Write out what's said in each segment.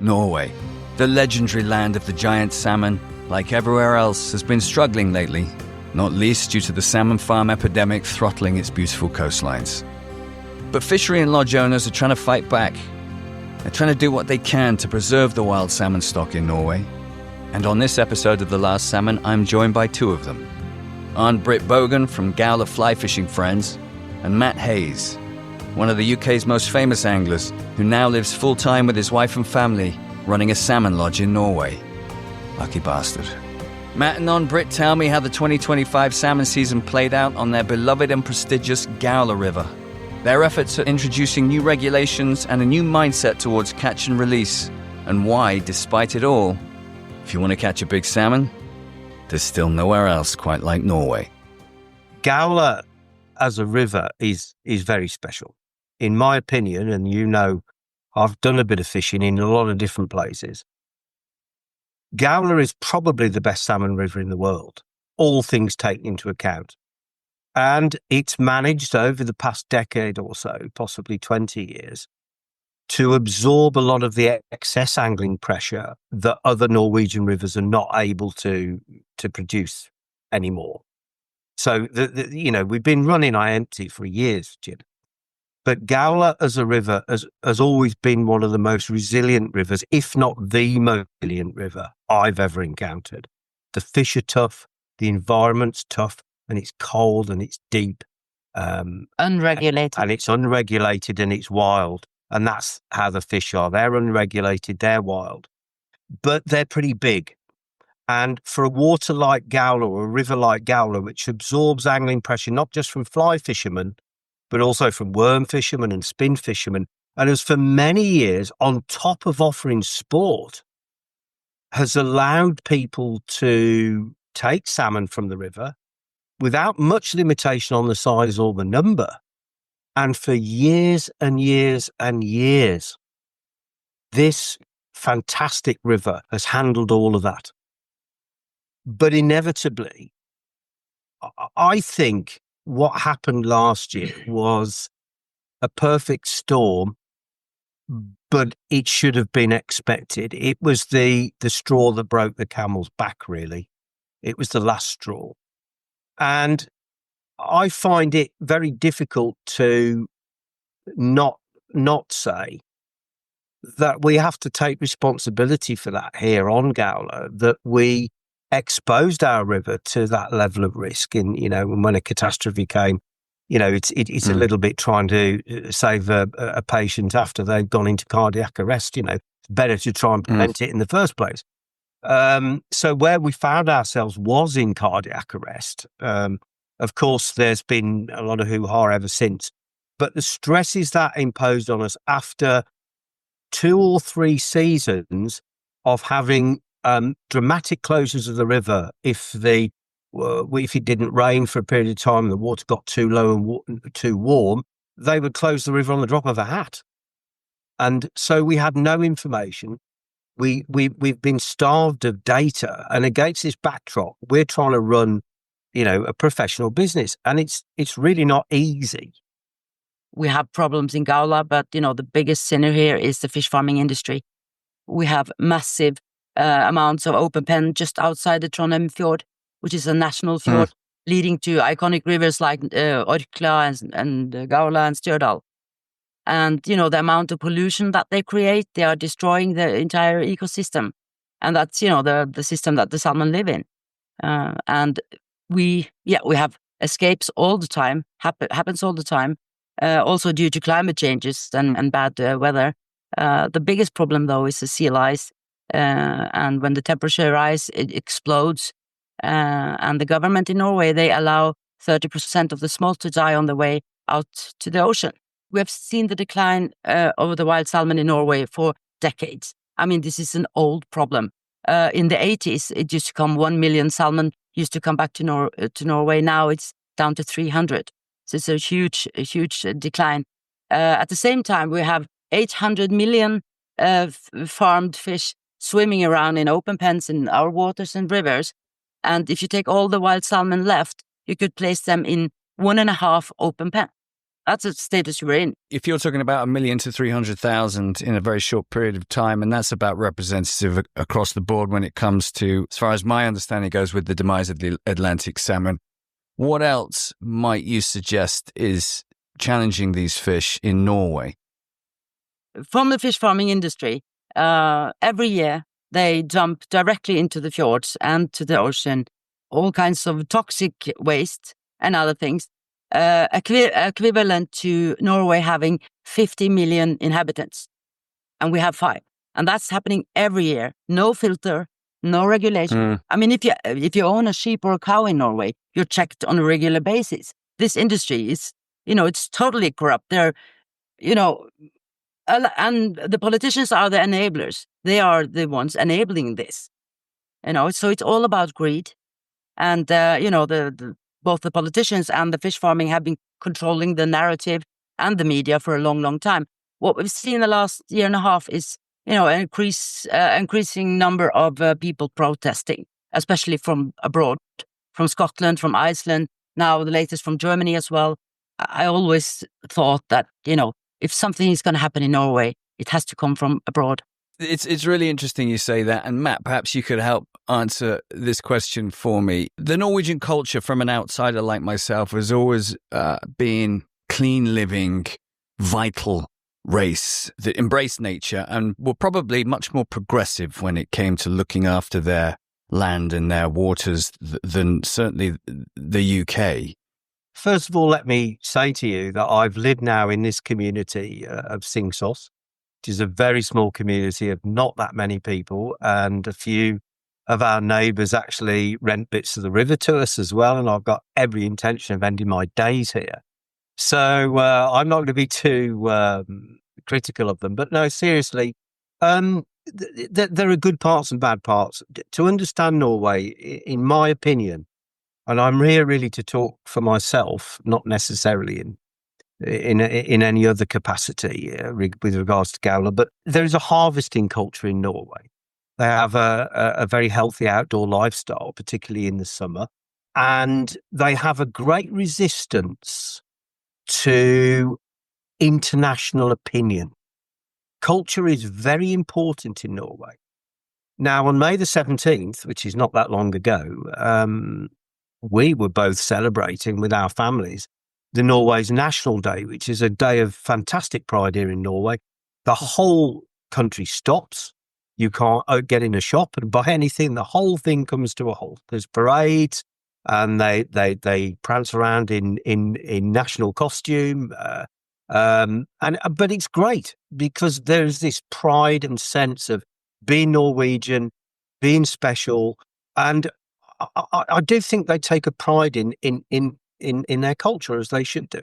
Norway, the legendary land of the giant salmon, like everywhere else, has been struggling lately, not least due to the salmon farm epidemic throttling its beautiful coastlines. But fishery and lodge owners are trying to fight back. They're trying to do what they can to preserve the wild salmon stock in Norway. And on this episode of The Last Salmon, I'm joined by two of them. Ann-Britt Bogen from Gaula Fly Fishing Friends and Matt Hayes, one of the UK's most famous anglers who now lives full-time with his wife and family running a salmon lodge in Norway. Lucky bastard. Matt and Ann-Britt tell me how the 2025 salmon season played out on their beloved and prestigious Gaula River. Their efforts at introducing new regulations and a new mindset towards catch and release, and why, despite it all, if you want to catch a big salmon, there's still nowhere else quite like Norway. Gaula as a river is very special. In my opinion, and you know, I've done a bit of fishing in a lot of different places. Gaula is probably the best salmon river in the world, all things taken into account. And it's managed over the past decade or so, possibly 20 years, to absorb a lot of the excess angling pressure that other Norwegian rivers are not able to produce anymore. So, we've been running empty for years, Jim. But Gaula as a river has always been one of the most resilient rivers, if not the most resilient river I've ever encountered. The fish are tough, the environment's tough, and it's cold and it's deep. Unregulated. And it's unregulated and it's wild. And that's how the fish are. They're unregulated, they're wild. But they're pretty big. And for a water like Gaula or a river like Gaula, which absorbs angling pressure, not just from fly fishermen, but also from worm fishermen and spin fishermen, and has for many years, on top of offering sport, has allowed people to take salmon from the river without much limitation on the size or the number. And for years and years and years, this fantastic river has handled all of that. But inevitably, I think what happened last year was a perfect storm, but it should have been expected. It was the straw that broke the camel's back, really. It was the last straw. And I find it very difficult to not say that we have to take responsibility for that here on Gaula, that we exposed our river to that level of risk. And, when a catastrophe came, it's a little bit trying to save a patient after they've gone into cardiac arrest. It's better to try and prevent it in the first place. So where we found ourselves was in cardiac arrest. Of course, there's been a lot of hoo-ha ever since. But the stresses that imposed on us after 2 or 3 seasons of having dramatic closures of the river, if it didn't rain for a period of time and the water got too low and too warm, they would close the river on the drop of a hat. And so we had no information. We've been starved of data, and against this backdrop, we're trying to run, a professional business, and it's really not easy. We have problems in Gaula, but the biggest sinner here is the fish farming industry. We have massive amounts of open pen just outside the Trondheim fjord, which is a national fjord leading to iconic rivers like Orkla and Gaula and Stjørdal. And, the amount of pollution that they create, they are destroying the entire ecosystem. And that's, the system that the salmon live in. And we have escapes all the time, happens all the time, also due to climate changes and bad weather. The biggest problem, though, is the sea lice. And when the temperature rises, it explodes. And the government in Norway, they allow 30% of the smolt to die on the way out to the ocean. We have seen the decline of the wild salmon in Norway for decades. I mean, this is an old problem. In the 80s, it used to come 1 million salmon used to come back to Norway. Now it's down to 300. So it's a huge decline. At the same time, we have 800 million farmed fish swimming around in open pens in our waters and rivers. And if you take all the wild salmon left, you could place them in 1.5 open pen. That's the status we're in. If you're talking about 1 million to 300,000 in a very short period of time, and that's about representative across the board when it comes to, as far as my understanding goes, with the demise of the Atlantic salmon, what else might you suggest is challenging these fish in Norway? From the fish farming industry, every year they dump directly into the fjords and to the ocean all kinds of toxic waste and other things, equivalent to Norway having 50 million inhabitants, and we have 5. And that's happening every year. No filter, no regulation. I mean, if you own a sheep or a cow in Norway, you're checked on a regular basis. This industry is, it's totally corrupt. They're, and the politicians are the enablers. They are the ones enabling this. So it's all about greed. And, both the politicians and the fish farming have been controlling the narrative and the media for a long, long time. What we've seen in the last year and a half is, an increasing number of people protesting, especially from abroad, from Scotland, from Iceland, now the latest from Germany as well. I always thought that, if something is going to happen in Norway, it has to come from abroad. It's really interesting you say that. And Matt, perhaps you could help answer this question for me. The Norwegian culture from an outsider like myself has always been clean living, vital race that embraced nature and were probably much more progressive when it came to looking after their land and their waters than certainly the UK. First of all, let me say to you that I've lived now in this community of Singsås, which is a very small community of not that many people, and a few of our neighbours actually rent bits of the river to us as well, and I've got every intention of ending my days here. So I'm not going to be too critical of them. But no, seriously, there are good parts and bad parts. To understand Norway, in my opinion, and I'm here really to talk for myself, not necessarily in any other capacity with regards to Gaula, but there is a harvesting culture in Norway. They have a very healthy outdoor lifestyle, particularly in the summer, and they have a great resistance to international opinion. Culture is very important in Norway. Now, on May the 17th, which is not that long ago, we were both celebrating with our families the Norway's National Day, which is a day of fantastic pride here in Norway. The whole country stops. You can't get in a shop and buy anything. The whole thing comes to a halt. There's parades, and they prance around in national costume. But it's great because there's this pride and sense of being Norwegian, being special, and I do think they take a pride in their culture, as they should do.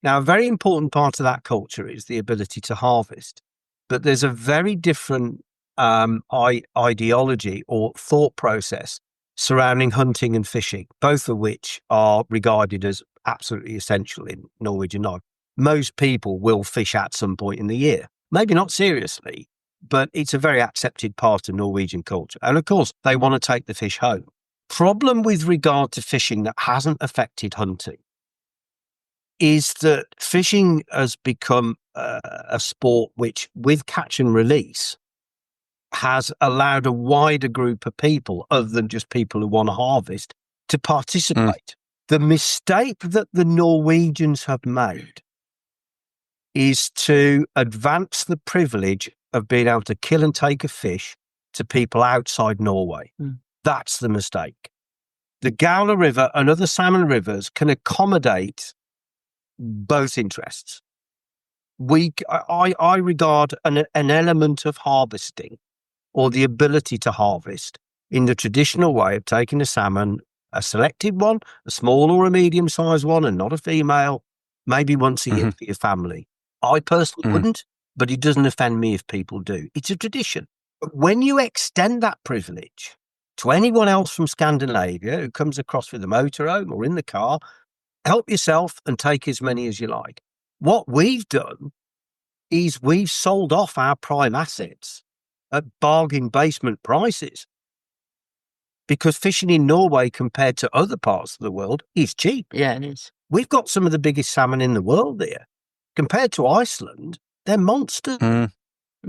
Now, a very important part of that culture is the ability to harvest, but there's a very different ideology or thought process surrounding hunting and fishing, both of which are regarded as absolutely essential in Norwegian life. Most people will fish at some point in the year, maybe not seriously, but it's a very accepted part of Norwegian culture. And of course, they want to take the fish home. Problem with regard to fishing that hasn't affected hunting is that fishing has become a sport which, with catch and release, has allowed a wider group of people, other than just people who want to harvest, to participate. The mistake that the Norwegians have made is to advance the privilege of being able to kill and take a fish to people outside Norway. That's the mistake. The Gaula River and other salmon rivers can accommodate both interests. I regard an element of harvesting, or the ability to harvest, in the traditional way of taking a salmon, a selected one, a small or a medium-sized one, and not a female, maybe once a year for your family. I personally wouldn't, but it doesn't offend me if people do. It's a tradition. But when you extend that privilege to anyone else from Scandinavia who comes across with a motorhome or in the car, help yourself and take as many as you like. What we've done is we've sold off our prime assets at bargain basement prices, because fishing in Norway compared to other parts of the world is cheap. Yeah, it is. We've got some of the biggest salmon in the world here. Compared to Iceland, they're monsters. Mm.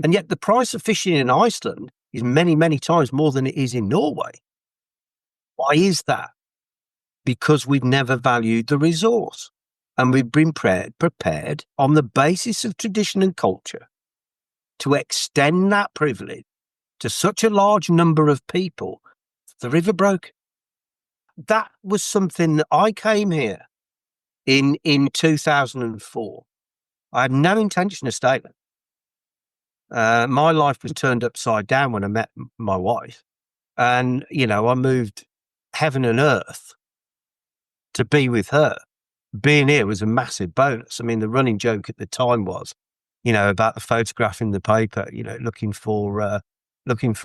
And yet the price of fishing in Iceland is many, many times more than it is in Norway. Why is that? Because we've never valued the resource. And we've been prepared on the basis of tradition and culture to extend that privilege to such a large number of people. The river broke. That was something that I came here in 2004. I had no intention of staying. My life was turned upside down when I met my wife. And, I moved heaven and earth to be with her. Being here was a massive bonus. I mean, the running joke at the time was, about the photograph in the paper, looking for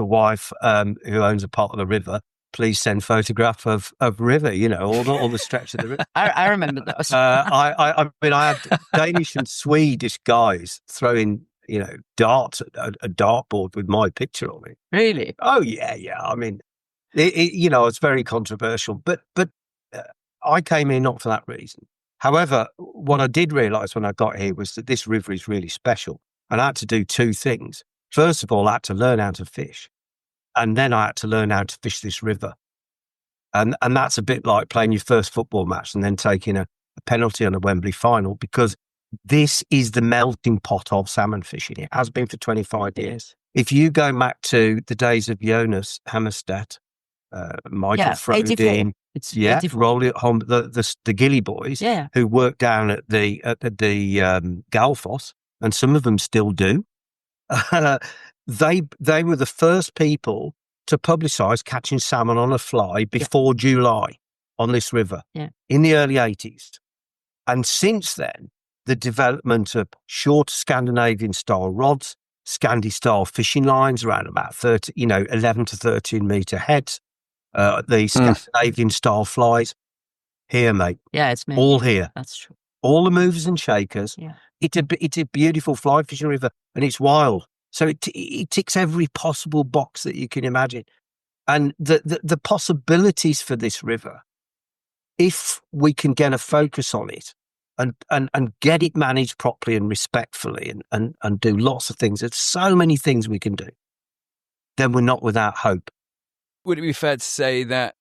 wife who owns a part of the river. Please send photograph of river, all the stretch of the river. I remember those. I had Danish and Swedish guys throwing, darts at a dartboard with my picture on it. Really? Oh yeah. I mean, it's very controversial, but I came here not for that reason. However, what I did realise when I got here was that this river is really special, and I had to do two things. First of all, I had to learn how to fish, and then I had to learn how to fish this river. And that's a bit like playing your first football match and then taking a penalty on a Wembley final, because this is the melting pot of salmon fishing. It has been for 25 years. If you go back to the days of Jonas Hammerstedt, Michael Frodin, Rolly at home, the Gilly boys, who worked down at the Galfoss, and some of them still do. They were the first people to publicise catching salmon on a fly before July on this river in the early 80s. And since then, the development of short Scandinavian style rods, Scandi style fishing lines around about 11 to 13 metre heads, the Scandinavian style flies here, mate. Yeah, it's me. All here. That's true. All the movers and shakers. Yeah. It's a beautiful fly fishing river, and it's wild. So it ticks every possible box that you can imagine. And the possibilities for this river, if we can get a focus on it and get it managed properly and respectfully and do lots of things, there's so many things we can do, then we're not without hope. Would it be fair to say that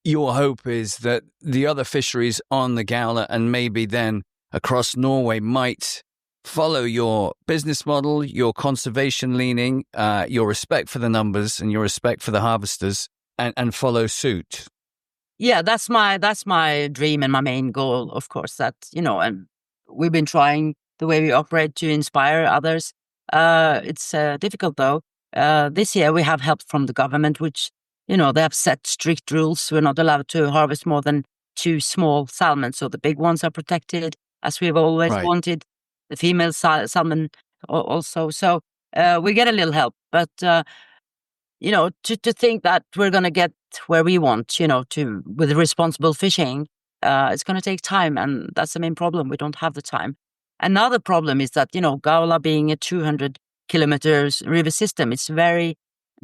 your hope is that the other fisheries on the Gaula and maybe then across Norway might follow your business model, your conservation leaning, your respect for the numbers and your respect for the harvesters, and follow suit? Yeah, that's my dream and my main goal, of course, that, and we've been trying the way we operate to inspire others. It's difficult though. This year we have help from the government, which, they have set strict rules. We're not allowed to harvest more than 2 small salmon. So the big ones are protected, as we've always wanted. The female salmon also. So we get a little help. But, to think that we're going to get where we want, with responsible fishing, it's going to take time. And that's the main problem. We don't have the time. Another problem is that, Gaula being a 200 kilometers river system, it's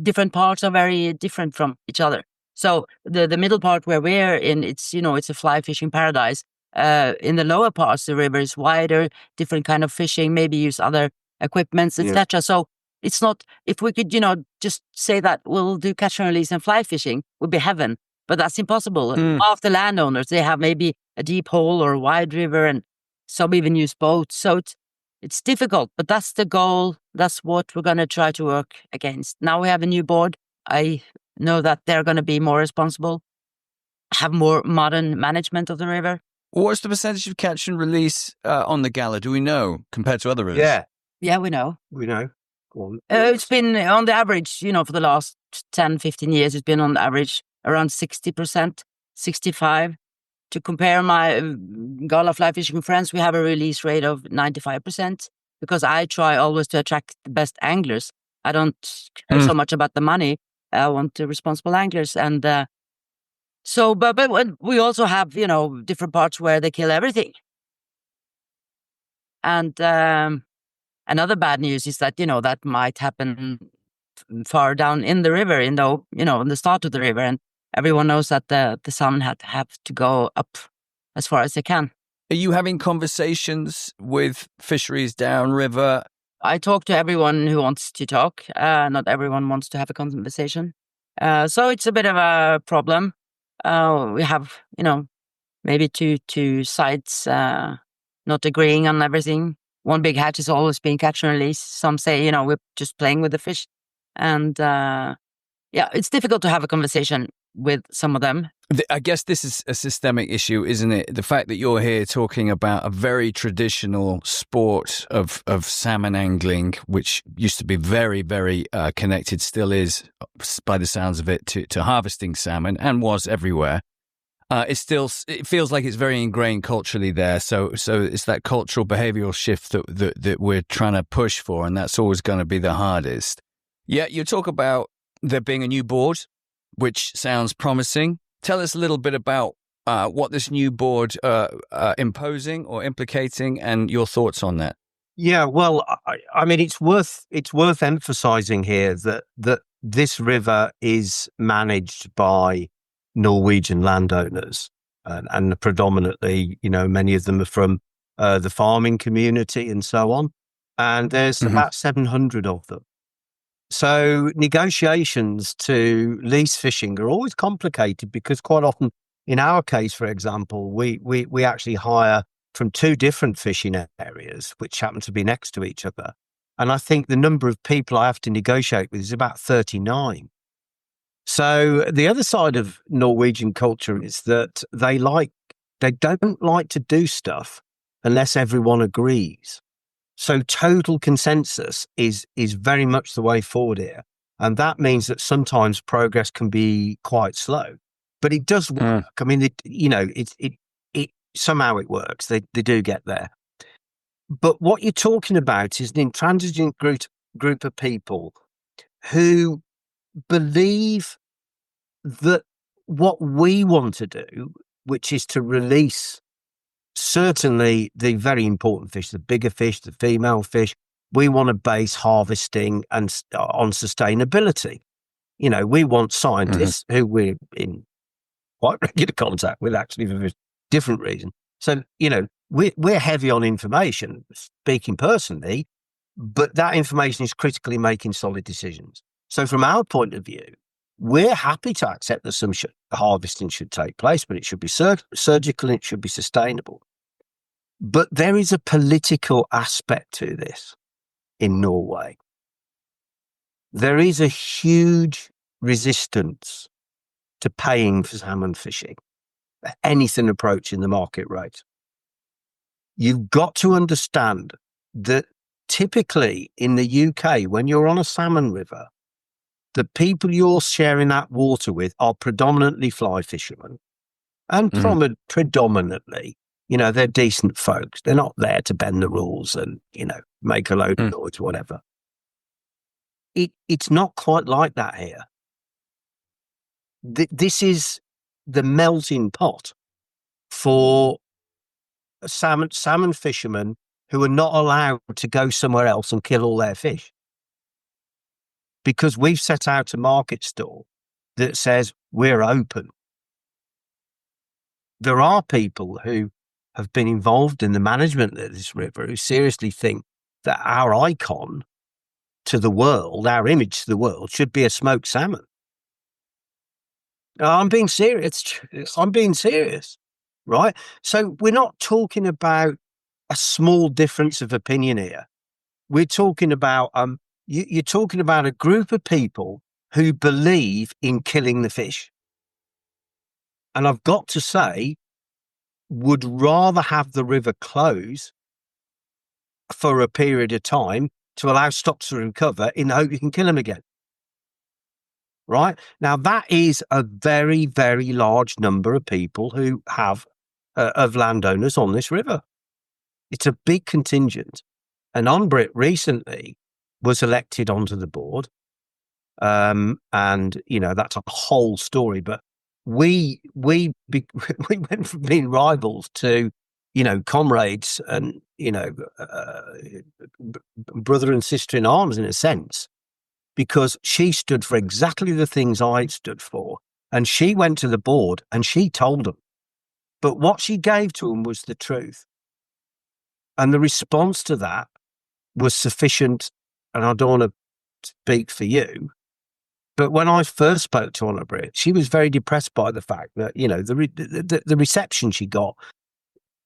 different parts are very different from each other. So the middle part where we're in, it's a fly fishing paradise. In the lower parts, the river is wider, different kind of fishing, maybe use other equipments, etc. So it's not, if we could, just say that we'll do catch and release and fly fishing, would be heaven. But that's impossible. Half the landowners, they have maybe a deep hole or a wide river, and some even use boats. So it's difficult, but that's the goal. That's what we're going to try to work against. Now we have a new board. I know that they're going to be more responsible, have more modern management of the river. What's the percentage of catch and release on the Gaula? Do we know compared to other rivers? Yeah, we know. It's been on the average, for the last 10, 15 years, it's been on the average around 60%, 65%. To compare my Gaula Fly Fishing Friends, we have a release rate of 95%, because I try always to attract the best anglers. I don't care so much about the money. I want the responsible anglers. And but we also have, different parts where they kill everything. And another bad news is that, that might happen far down in the river, in the start of the river. And everyone knows that the salmon have to go up as far as they can. Are you having conversations with fisheries downriver? I talk to everyone who wants to talk. Not everyone wants to have a conversation. So it's a bit of a problem. We have, maybe two sides not agreeing on everything. One big hatch is always being catch and release. Some say, we're just playing with the fish. And it's difficult to have a conversation with some of them. I guess this is a systemic issue, isn't it? The fact that you're here talking about a very traditional sport of salmon angling, which used to be very, very connected, still is, by the sounds of it, to harvesting salmon, and was everywhere. It feels like it's very ingrained culturally there. So it's that cultural behavioral shift that we're trying to push for, and that's always going to be the hardest. Yeah, you talk about there being a new board, which sounds promising. Tell us a little bit about what this new board imposing or implicating, and your thoughts on that. Yeah, well, I mean, it's worth emphasising here that this river is managed by Norwegian landowners, and predominantly, many of them are from the farming community and so on. And there's about 700 of them. So negotiations to lease fishing are always complicated because quite often, in our case, for example, we actually hire from two different fishing areas, which happen to be next to each other. And I think the number of people I have to negotiate with is about 39. So the other side of Norwegian culture is that they don't like to do stuff unless everyone agrees. So total consensus is very much the way forward here. And that means that sometimes progress can be quite slow, but it does work. I mean, it somehow it works. They do get there. But what you're talking about is an intransigent group of people who believe that what we want to do, which is to release certainly the very important fish, the bigger fish, the female fish, we want to base harvesting and on sustainability. We want scientists who we're in quite regular contact with, actually, for a different reason. So, we're heavy on information, speaking personally, but that information is critically making solid decisions. So from our point of view, we're happy to accept that some harvesting should take place, but it should be surgical and it should be sustainable. But there is a political aspect to this in Norway. There is a huge resistance to paying for salmon fishing, anything approaching the market rate. You've got to understand that typically in the UK, when you're on a salmon river, the people you're sharing that water with are predominantly fly fishermen, and predominantly, they're decent folks. They're not there to bend the rules and, make a load of noise, whatever. It's not quite like that here. This is the melting pot for salmon fishermen who are not allowed to go somewhere else and kill all their fish. Because we've set out a market stall that says we're open. There are people who have been involved in the management of this river who seriously think that our icon to the world, our image to the world, should be a smoked salmon. I'm being serious. I'm being serious, right? So we're not talking about a small difference of opinion here. We're talking about you're talking about a group of people who believe in killing the fish. And I've got to say, would rather have the river close for a period of time to allow stocks to recover in the hope you can kill them again. Right? Now, that is a very, very large number of people who have, of landowners on this river. It's a big contingent. And Ann-Britt recently was elected onto the board. And, that's a whole story. But we went from being rivals to, comrades and, brother and sister in arms, in a sense, because she stood for exactly the things I stood for. And she went to the board and she told them, But what she gave to them was the truth. And the response to that was sufficient. And I don't want to speak for you, but when I first spoke to Ann-Britt, she was very depressed by the fact that, the reception she got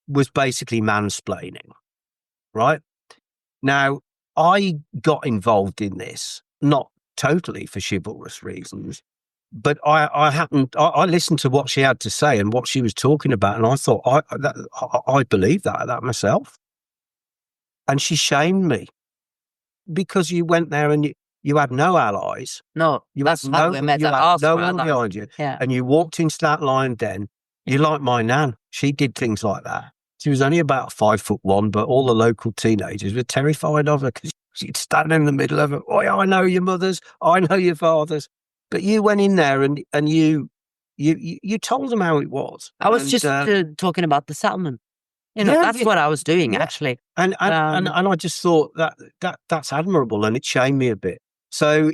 was basically mansplaining, right? Now, I got involved in this, not totally for chivalrous reasons, but I listened to what she had to say and what she was talking about, and I thought, I believe that myself. And she shamed me because you went there and you had no allies. No, that's how we met. You I had no for one allies. behind you. Yeah. And you walked into that lion den. You're like my nan. She did things like that. She was only about 5'1", but all the local teenagers were terrified of her because she'd stand in the middle of it. Oh, I know your mothers. I know your fathers. But you went in there and you told them how it was. I was just talking about the salmon. That's what I was doing, actually. And I just thought that's admirable, and it shamed me a bit. So,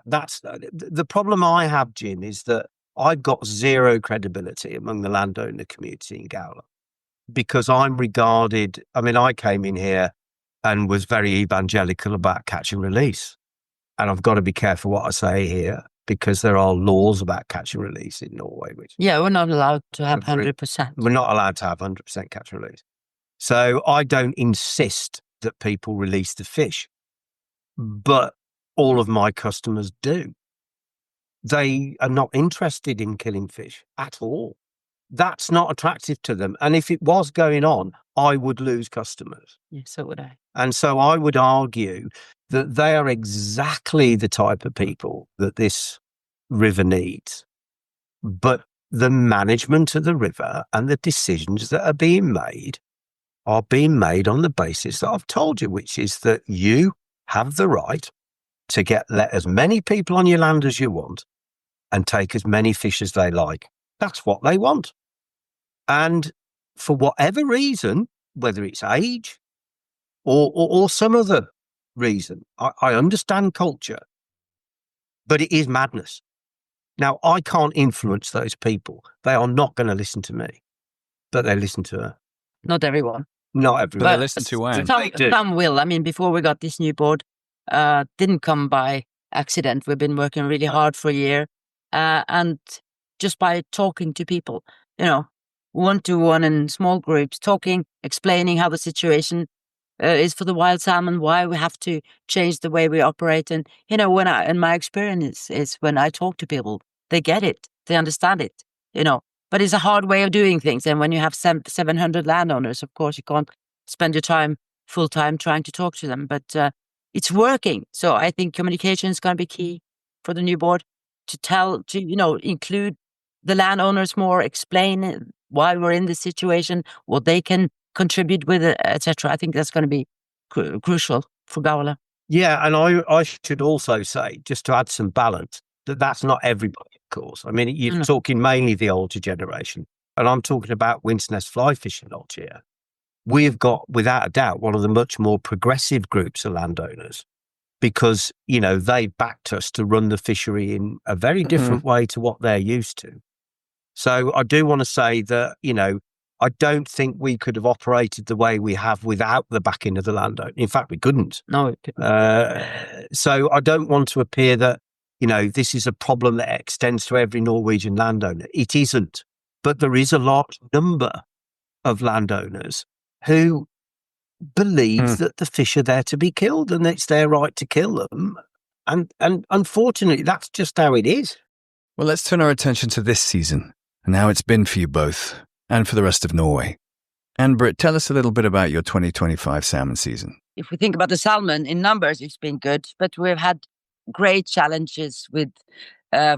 that's the problem I have, Jim, is that I've got zero credibility among the landowner community in Gaula because I'm regarded, I came in here and was very evangelical about catch and release. And I've got to be careful what I say here because there are laws about catch and release in Norway. We're not allowed to have 100%. We're not allowed to have 100% catch and release. So I don't insist that people release the fish, but all of my customers do. They are not interested in killing fish at all. That's not attractive to them. And if it was going on, I would lose customers. Yeah, so would I. And so I would argue that they are exactly the type of people that this river needs. But the management of the river and the decisions that are being made on the basis that I've told you, which is that you have the right to let as many people on your land as you want and take as many fish as they like. That's what they want. And for whatever reason, whether it's age or some other reason, I understand culture, but it is madness. Now, I can't influence those people. They are not going to listen to me, but they listen to her. Not everyone. Not everyone. But they listen to Ann. Some will. Before we got this new board, didn't come by accident. We've been working really hard for a year. And just by talking to people, one-to-one in small groups, talking, explaining how the situation is for the wild salmon, why we have to change the way we operate. And, in my experience is when I talk to people, they get it, they understand it, but it's a hard way of doing things. And when you have 700 landowners, of course, you can't spend your time full time trying to talk to them, but it's working. So I think communication is going to be key for the new board to include the landowners more, explain why we're in this situation, what they can contribute with it, etc. I think that's going to be crucial for Gaula. Yeah, and I should also say, just to add some balance, that's not everybody, of course. You're talking mainly the older generation, and I'm talking about Windsness Fly Fishing Lodge here. We've got, without a doubt, one of the much more progressive groups of landowners because, they backed us to run the fishery in a very different way to what they're used to. So I do want to say that, I don't think we could have operated the way we have without the backing of the landowner. In fact, we couldn't. No, we couldn't. So I don't want to appear that, this is a problem that extends to every Norwegian landowner. It isn't. But there is a large number of landowners who believe that the fish are there to be killed and it's their right to kill them. And unfortunately, that's just how it is. Well, let's turn our attention to this season and how it's been for you both and for the rest of Norway. Ann-Britt, tell us a little bit about your 2025 salmon season. If we think about the salmon in numbers, it's been good, but we've had great challenges with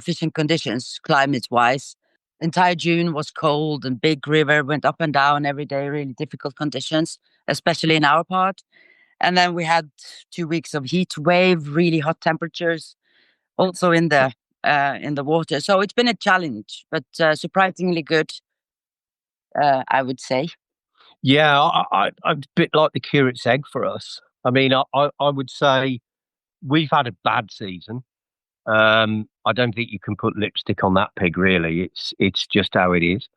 fishing conditions, climate-wise. Entire June was cold and big river went up and down every day, really difficult conditions, especially in our part. And then we had 2 weeks of heat wave, really hot temperatures, also in the water. So it's been a challenge, but surprisingly good, I would say. Yeah, I'm a bit like the curate's egg for us. I would say we've had a bad season. I don't think you can put lipstick on that pig, really. It's just how it is.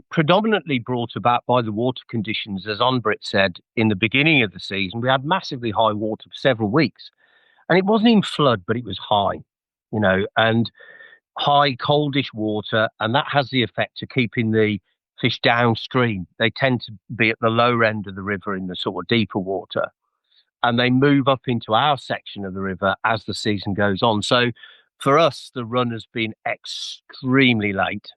predominantly brought about by the water conditions. As Ann-Britt said, in the beginning of the season, we had massively high water for several weeks. And it wasn't in flood, but it was high, and high, coldish water. And that has the effect of keeping the fish downstream. They tend to be at the lower end of the river in the sort of deeper water. And they move up into our section of the river as the season goes on. So for us, the run has been extremely late.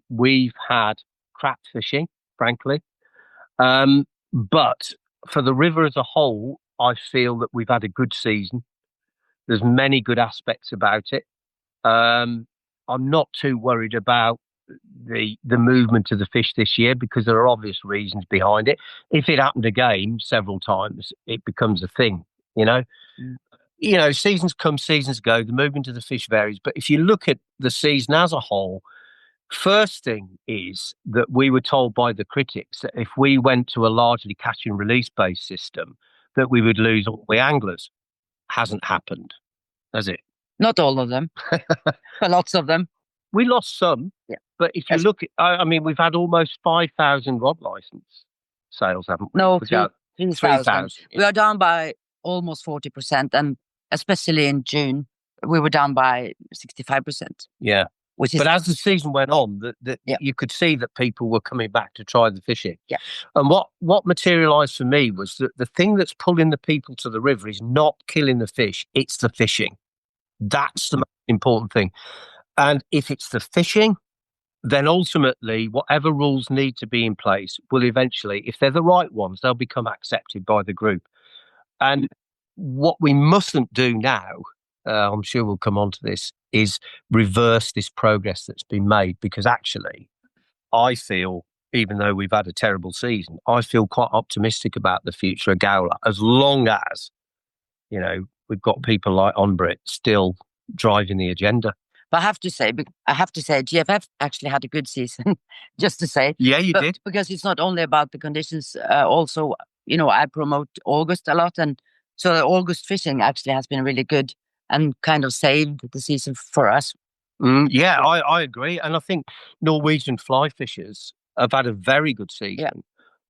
We've had crap fishing, frankly. But for the river as a whole, I feel that we've had a good season. There's many good aspects about it. I'm not too worried about the movement of the fish this year because there are obvious reasons behind it. If it happened again several times, it becomes a thing, Seasons come, seasons go, the movement of the fish varies. But if you look at the season as a whole, first thing is that we were told by the critics that if we went to a largely catch and release based system, that we would lose all the anglers. Hasn't happened, has it? Not all of them, but lots of them. We lost some, yeah. But if you look at, we've had almost 5,000 rod license sales, haven't we? No, 3,000. We are down by almost 40%, and especially in June, we were down by 65%. Yeah. But as the season went on, you could see that people were coming back to try the fishing. Yeah. And what materialised for me was that the thing that's pulling the people to the river is not killing the fish, it's the fishing. That's the most important thing. And if it's the fishing, then ultimately whatever rules need to be in place will eventually, if they're the right ones, they'll become accepted by the group. And what we mustn't do now, I'm sure we'll come on to this, is reverse this progress that's been made, because actually I feel, even though we've had a terrible season, I feel quite optimistic about the future of Gaula, as long as, we've got people like Ann-Britt still driving the agenda. But I have to say, GFF actually had a good season, just to say. Yeah, you did. Because it's not only about the conditions, also, I promote August a lot. And so the August fishing actually has been really good and kind of saved the season for us. I agree. And I think Norwegian fly fishers have had a very good season. Yeah.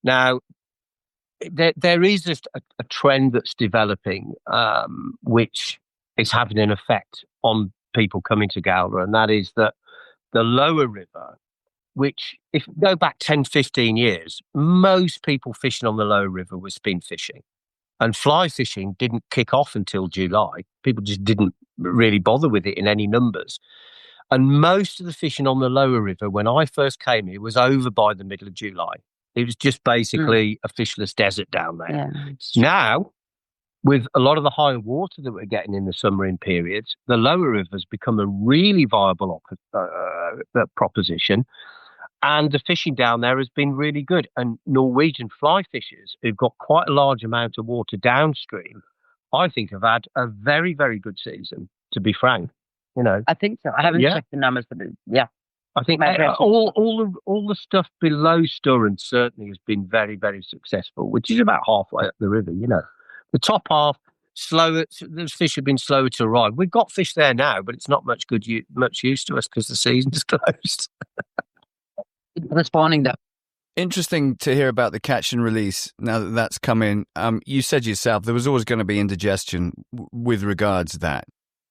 Now, there is just a trend that's developing, which is having an effect on people coming to Gaula, and that is that the lower river, which if you go back 10, 15 years, most people fishing on the lower river was spin fishing. And fly fishing didn't kick off until July. People just didn't really bother with it in any numbers. And most of the fishing on the lower river, when I first came here, was over by the middle of July. It was just basically a fishless desert down there. Yeah. Now, with a lot of the higher water that we're getting in the summering periods, the lower river's become a really viable proposition. And the fishing down there has been really good. And Norwegian fly fishers, who've got quite a large amount of water downstream, I think have had a very, very good season, to be frank. I think so. I haven't checked the numbers, but yeah. I think all the stuff below Sturren certainly has been very, very successful, which is about halfway up the river, The top half, slower, those fish have been slower to arrive. We've got fish there now, but it's not much use to us because the season's closed. The spawning though. Interesting to hear about the catch and release now that that's come in. You said yourself there was always going to be indigestion with regards to that.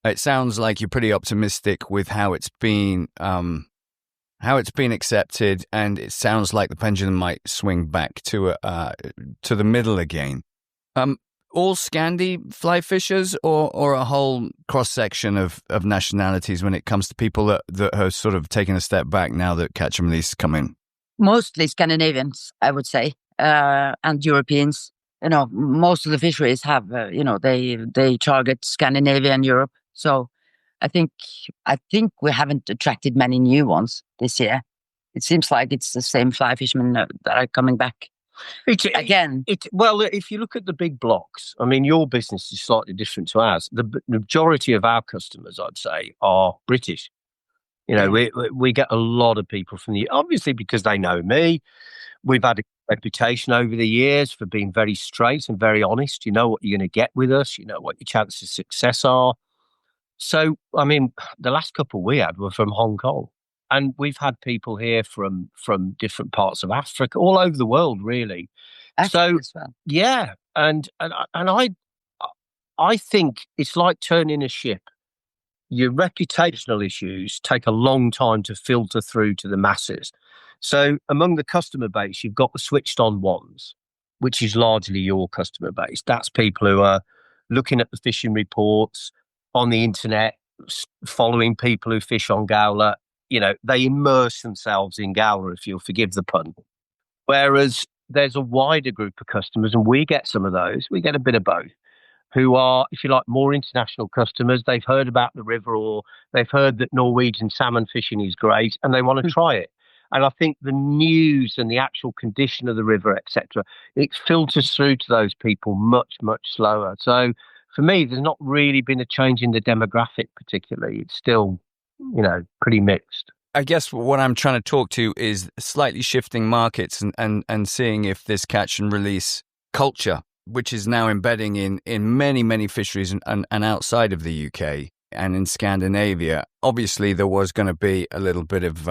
It sounds like you're pretty optimistic with how it's been accepted, and it sounds like the pendulum might swing back to the middle again. All Scandi fly fishers or a whole cross-section of nationalities when it comes to people that have sort of taken a step back now that catch and release come in? Mostly Scandinavians, I would say, and Europeans. Most of the fisheries have, they target Scandinavia and Europe. So I think we haven't attracted many new ones this year. It seems like it's the same fly fishermen that are coming back. Again. Well, if you look at the big blocks, your business is slightly different to ours. The majority of our customers, I'd say, are British. We get a lot of people from obviously because they know me. We've had a reputation over the years for being very straight and very honest. You know what you're going to get with us. You know what your chances of success are. So, the last couple we had were from Hong Kong. And we've had people here from different parts of Africa, all over the world, really. Africa as well. Yeah, and I think it's like turning a ship. Your reputational issues take a long time to filter through to the masses. So among the customer base, you've got the switched on ones, which is largely your customer base. That's people who are looking at the fishing reports on the internet, following people who fish on Gaula. They immerse themselves in Gaula, if you'll forgive the pun. Whereas there's a wider group of customers, and we get some of those, we get a bit of both, who are, if you like, more international customers. They've heard about the river, or they've heard that Norwegian salmon fishing is great and they want to try it. And I think the news and the actual condition of the river, etc., it filters through to those people much, much slower. So for me, there's not really been a change in the demographic particularly. It's still, pretty mixed. I guess what I'm trying to talk to is slightly shifting markets and seeing if this catch and release culture, which is now embedding in many, many fisheries and outside of the UK and in Scandinavia. Obviously, there was going to be a little bit of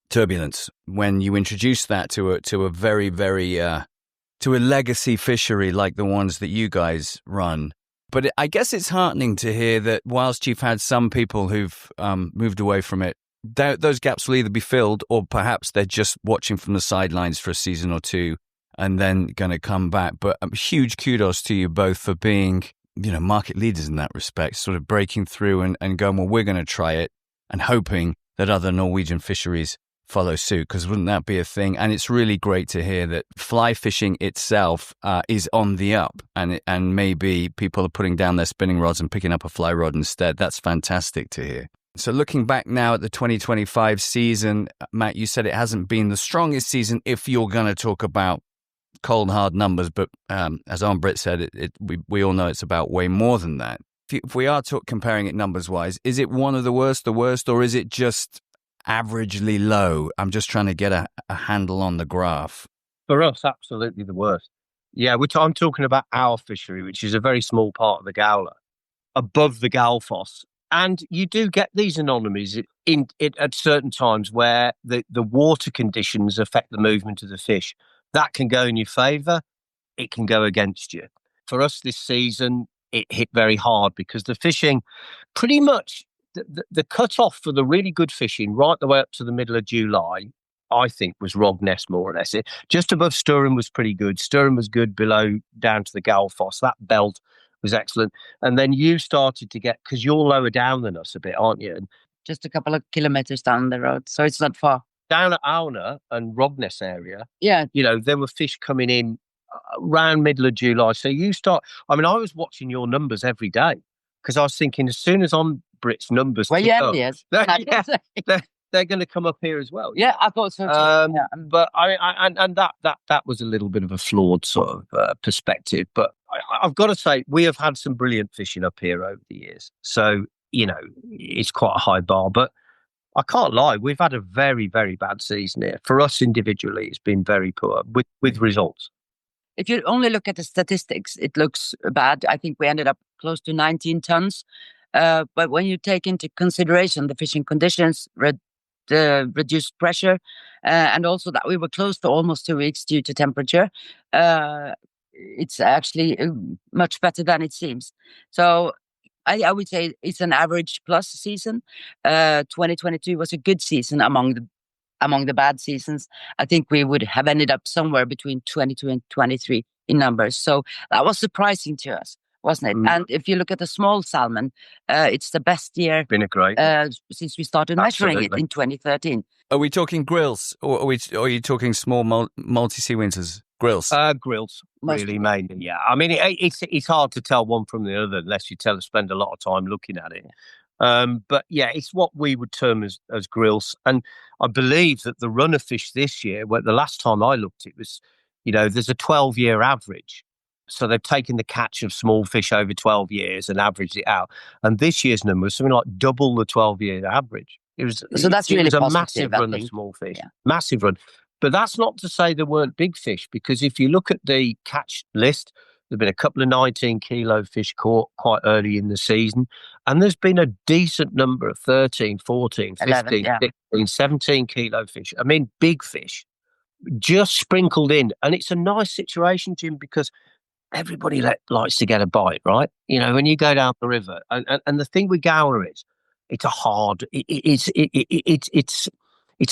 turbulence when you introduce that to a very, very to a legacy fishery like the ones that you guys run. But I guess it's heartening to hear that whilst you've had some people who've moved away from it, those gaps will either be filled, or perhaps they're just watching from the sidelines for a season or two and then going to come back. But huge kudos to you both for being, market leaders in that respect, sort of breaking through and going, well, we're going to try it, and hoping that other Norwegian fisheries follow suit, because wouldn't that be a thing? And it's really great to hear that fly fishing itself is on the up, and maybe people are putting down their spinning rods and picking up a fly rod instead. That's fantastic to hear. So looking back now at the 2025 season, Matt, you said it hasn't been the strongest season if you're going to talk about cold, hard numbers, but as Ann-Britt said, we all know it's about way more than that. If we are comparing it numbers-wise, is it one of the worst, or is it just averagely low? I'm just trying to get a handle on the graph. For us, absolutely the worst. Yeah, I'm talking about our fishery, which is a very small part of the Gaula, above the Galfoss. And you do get these anomalies at certain times where the water conditions affect the movement of the fish. That can go in your favour, it can go against you. For us this season, it hit very hard because the fishing, pretty much the cut-off for the really good fishing right the way up to the middle of July, I think, was Rogness, more or less. Just above Sturren was pretty good. Sturren was good below, down to the Galfoss. That belt was excellent. And then you started to get, because you're lower down than us a bit, aren't you? Just a couple of kilometers down the road, so it's not far. Down at Auna and Rogness area, yeah, there were fish coming in around middle of July. So I was watching your numbers every day, because I was thinking, as soon as Ann-Britt's numbers they're going to come up here as well. Yeah, I thought so too. But that was a little bit of a flawed sort of perspective. But I've got to say, we have had some brilliant fishing up here over the years. So, it's quite a high bar. But I can't lie, we've had a very, very bad season here. For us individually, it's been very poor with results. If you only look at the statistics, it looks bad. I think we ended up close to 19 tons. But when you take into consideration the fishing conditions, the reduced pressure, and also that we were closed for almost 2 weeks due to temperature, it's actually much better than it seems. So I would say it's an average plus season. 2022 was a good season among the bad seasons. I think we would have ended up somewhere between 22 and 23 in numbers. So that was surprising to us, wasn't it? And if you look at the small salmon, it's the best year been a great since we started measuring it in 2013. Are we talking grills, or are you talking small multi-sea winters? Grills? Grills, really, mainly, yeah. I mean, it's hard to tell one from the other unless you spend a lot of time looking at it. But yeah, it's what we would term as grills. And I believe that the run of fish this year, the last time I looked, it was, there's a 12-year average. So they've taken the catch of small fish over 12 years and averaged it out. And this year's number was something like double the 12-year average. It was a massive run of small fish, massive run. But that's not to say there weren't big fish, because if you look at the catch list, There's been a couple of 19-kilo fish caught quite early in the season. And there's been a decent number of 13, 14, 11, 15, yeah. 16, 17-kilo fish. I mean, big fish just sprinkled in. And it's a nice situation, Jim, because everybody likes to get a bite, right? You know, when you go down the river, and the thing with Gaula is, it's a hard, it's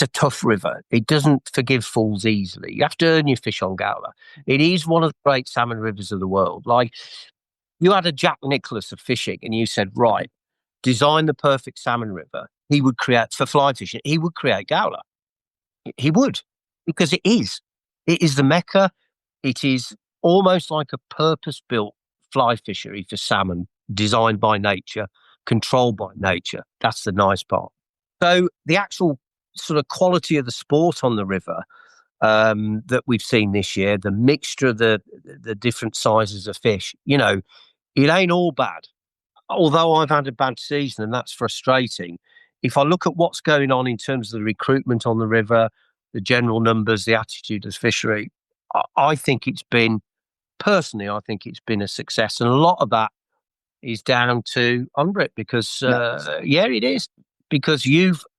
a tough river. It doesn't forgive fools easily. You have to earn your fish on Gaula. It is one of the great salmon rivers of the world. Like, you had a Jack Nicklaus of fishing, and you said, right, design the perfect salmon river. He would create for fly fishing. He would create Gaula. He would, because it is. It is the mecca. It is almost like a purpose-built fly fishery for salmon, designed by nature, controlled by nature. That's the nice part. So the actual sort of quality of the sport on the river that we've seen this year, the mixture of the different sizes of fish, you know, it ain't all bad. Although I've had a bad season, and that's frustrating. If I look at what's going on in terms of the recruitment on the river, the general numbers, the attitude of fishery, I think it's been, personally, I think it's been a success. And a lot of that is down to Ann-Britt, because, yeah, it is. Because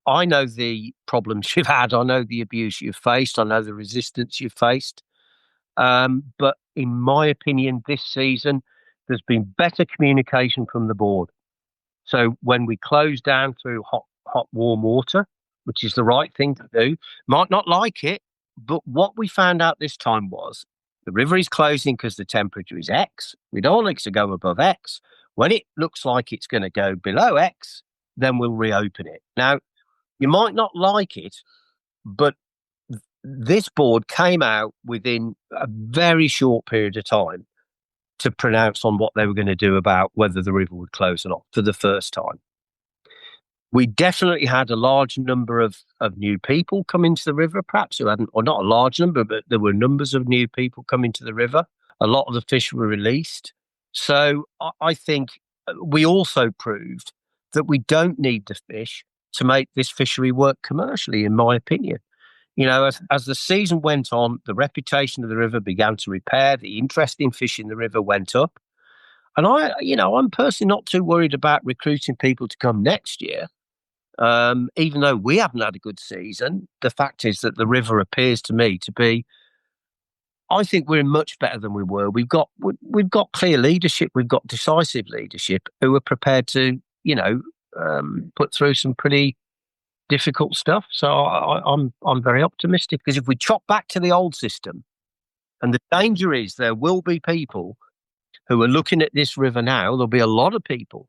I know the problems you've had, I know the abuse you've faced, I know the resistance you've faced. But in my opinion, this season, there's been better communication from the board. So when we close down through hot, warm water, which is the right thing to do, might not like it, but what we found out this time was the river is closing because the temperature is X. We don't want it to go above X. When it looks like it's going to go below X, then we'll reopen it. Now, you might not like it, but this board came out within a very short period of time to pronounce on what they were going to do about whether the river would close or not for the first time. We definitely had a large number of new people come into the river, perhaps who hadn't, or not a large number, but there were numbers of new people coming to the river. A lot of the fish were released. So I think we also proved that we don't need the fish to make this fishery work commercially, in my opinion. You know, as the season went on, the reputation of the river began to repair, the interest in fishing the river went up. And I'm personally not too worried about recruiting people to come next year. Even though we haven't had a good season, the fact is that the river appears to me to be, I think we're much better than we were. We've got clear leadership, we've got decisive leadership who are prepared to, put through some pretty difficult stuff. So I'm very optimistic, because if we chop back to the old system, and the danger is there will be people who are looking at this river now, there'll be a lot of people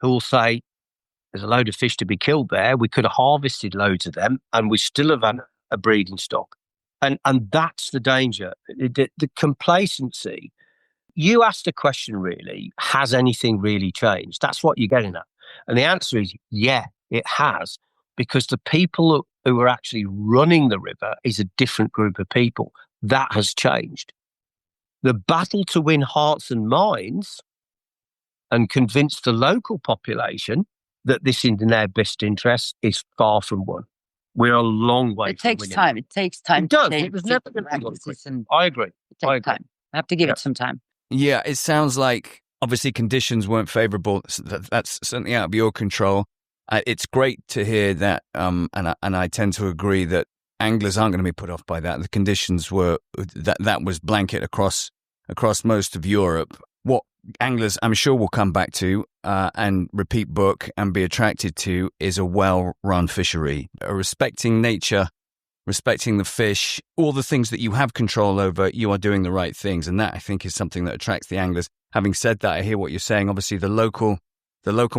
who will say, there's a load of fish to be killed there. We could have harvested loads of them, and we still have had a breeding stock. And that's the danger. The complacency. You asked a question, really, has anything really changed? That's what you're getting at. And the answer is, yeah, it has, because the people who are actually running the river is a different group of people. That has changed. The battle to win hearts and minds and convince the local population that this is in their best interest is far from won. We're a long way from winning. It takes time. It does. It was never going to be quick. I agree. It takes time. I have to give it some time. Yeah, it sounds like obviously conditions weren't favourable. That's certainly out of your control. It's great to hear that, and I tend to agree that anglers aren't going to be put off by that. The conditions were that was blanket across most of Europe. What anglers, I'm sure, will come back to and repeat book and be attracted to is a well-run fishery, respecting nature, respecting the fish, all the things that you have control over. You are doing the right things, and that, I think, is something that attracts the anglers. Having said that, I hear what you're saying. Obviously, the local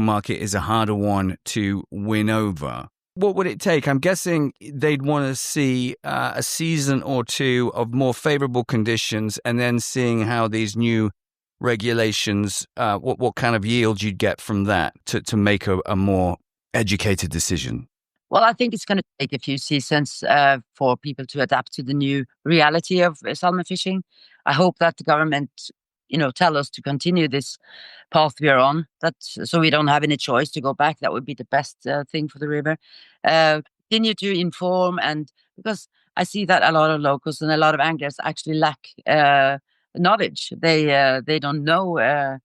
market is a harder one to win over. What would it take? I'm guessing they'd want to see a season or two of more favorable conditions, and then seeing how these new regulations, what kind of yield you'd get from that to make a more educated decision. Well, I think it's going to take a few seasons for people to adapt to the new reality of salmon fishing. I hope that the government, tell us to continue this path we are on, so we don't have any choice to go back. That would be the best thing for the river. Continue to inform, and because I see that a lot of locals and a lot of anglers actually lack knowledge. They don't know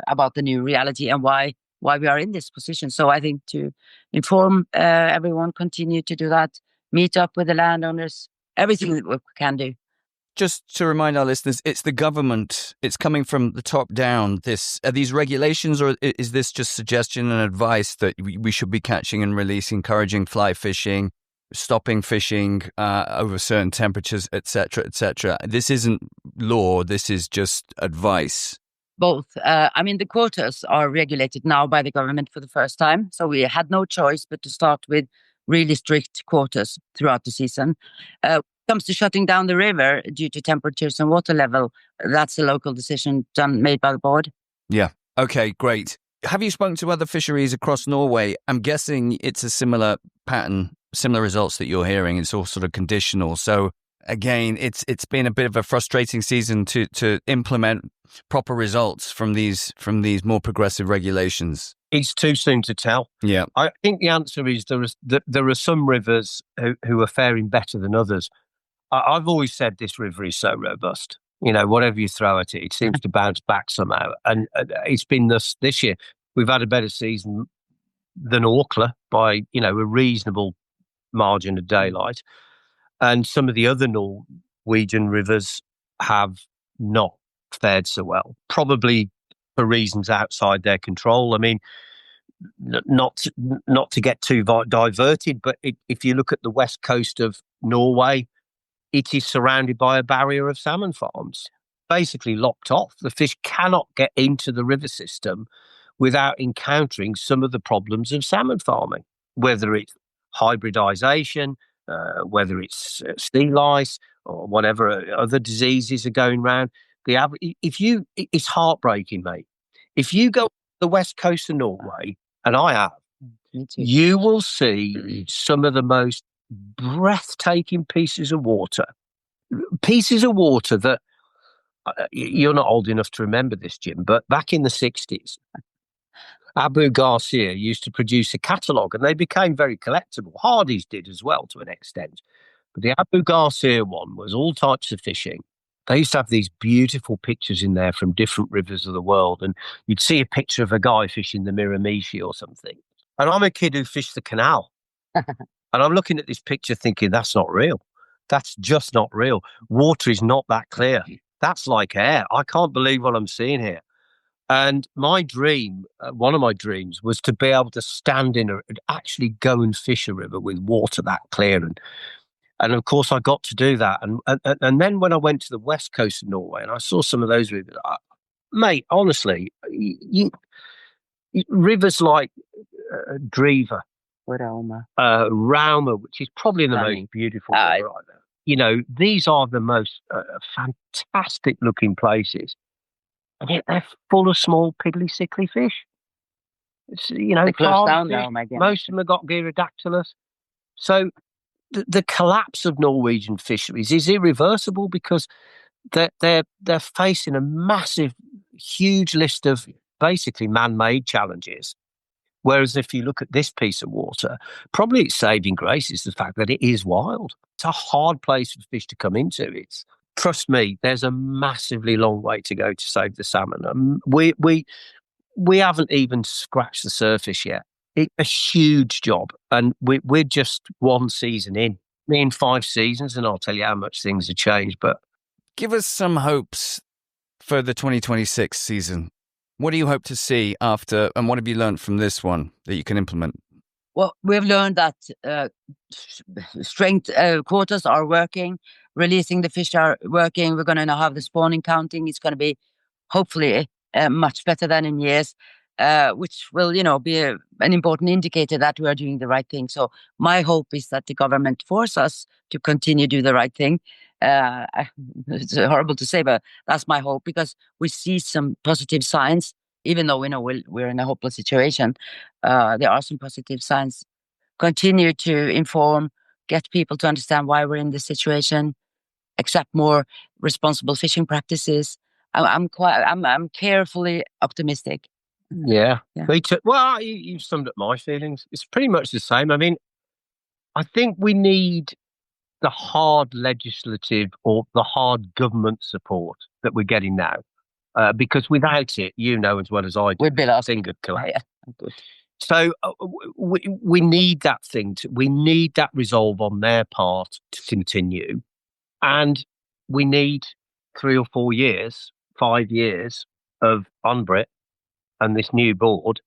about the new reality and why we are in this position. So I think to inform everyone, continue to do that, meet up with the landowners, everything that we can do. Just to remind our listeners, it's the government. It's coming from the top down. Are these regulations, or is this just suggestion and advice that we should be catching and releasing, encouraging fly fishing, stopping fishing over certain temperatures, etc., etc.? This isn't law. This is just advice. Both. I mean, the quotas are regulated now by the government for the first time. So we had no choice but to start with really strict quotas throughout the season. Comes to shutting down the river due to temperatures and water level, that's a local decision made by the board. Yeah. Okay, great. Have you spoken to other fisheries across Norway? I'm guessing it's a similar pattern, similar results that you're hearing. It's all sort of conditional. So again, it's been a bit of a frustrating season to implement proper results from these more progressive regulations. It's too soon to tell. Yeah. I think the answer is there are some rivers who are faring better than others. I've always said this river is so robust. Whatever you throw at it, it seems to bounce back somehow. And it's been this year. We've had a better season than Orkla by, a reasonable margin of daylight. And some of the other Norwegian rivers have not fared so well, probably for reasons outside their control. I mean, not to get too diverted, but if you look at the west coast of Norway, it is surrounded by a barrier of salmon farms, basically locked off. The fish cannot get into the river system without encountering some of the problems of salmon farming, whether it's hybridization, whether it's sea lice or whatever other diseases are going around. It's heartbreaking, mate. If you go to the west coast of Norway, and I have, you will see some of the most breathtaking pieces of water that you're not old enough to remember this, Jim, but back in the 60s, Abu Garcia used to produce a catalogue and they became very collectible. Hardy's did as well to an extent. But the Abu Garcia one was all types of fishing. They used to have these beautiful pictures in there from different rivers of the world. And you'd see a picture of a guy fishing the Miramichi or something. And I'm a kid who fished the canal. And I'm looking at this picture thinking, that's not real. That's just not real. Water is not that clear. That's like air. I can't believe what I'm seeing here. And my dream, one of my dreams, was to be able to stand in and actually go and fish a river with water that clear. And of course, I got to do that. And then when I went to the west coast of Norway and I saw some of those rivers, mate, honestly, rivers like Driva, Rauma, which is probably the most beautiful river right there. These are the most fantastic looking places. And yet they're full of small, piddly, sickly fish. It's, they close down now, most of them have got Gyrodactylus. So the collapse of Norwegian fisheries is irreversible because they're facing a massive, huge list of basically man-made challenges. Whereas if you look at this piece of water, probably its saving grace is the fact that it is wild. It's a hard place for fish to come into. Trust me, there's a massively long way to go to save the salmon. We haven't even scratched the surface yet. It's a huge job, and we're just one season in. Me in 5 seasons, and I'll tell you how much things have changed. But give us some hopes for the 2026 season. What do you hope to see after, and what have you learned from this one that you can implement? Well, we've learned that strength quotas are working, releasing the fish are working. We're going to now have the spawning counting. It's going to be hopefully much better than in years, which will, be an important indicator that we are doing the right thing. So my hope is that the government force us to continue to do the right thing. It's horrible to say, but that's my hope, because we see some positive signs, even though we know we're in a hopeless situation. There are some positive signs. Continue to inform, get people to understand why we're in this situation, accept more responsible fishing practices. I'm carefully optimistic. Yeah. Well, you summed up my feelings. It's pretty much the same. I mean, I think we need the hard legislative or the hard government support that we're getting now. Because without it, you know as well as I do, We'd be lost. thing could collapse. Yeah. Good. So we need that we need that resolve on their part to continue. And we need 3 or 4 years, 5 years of Ann-Britt and this new board,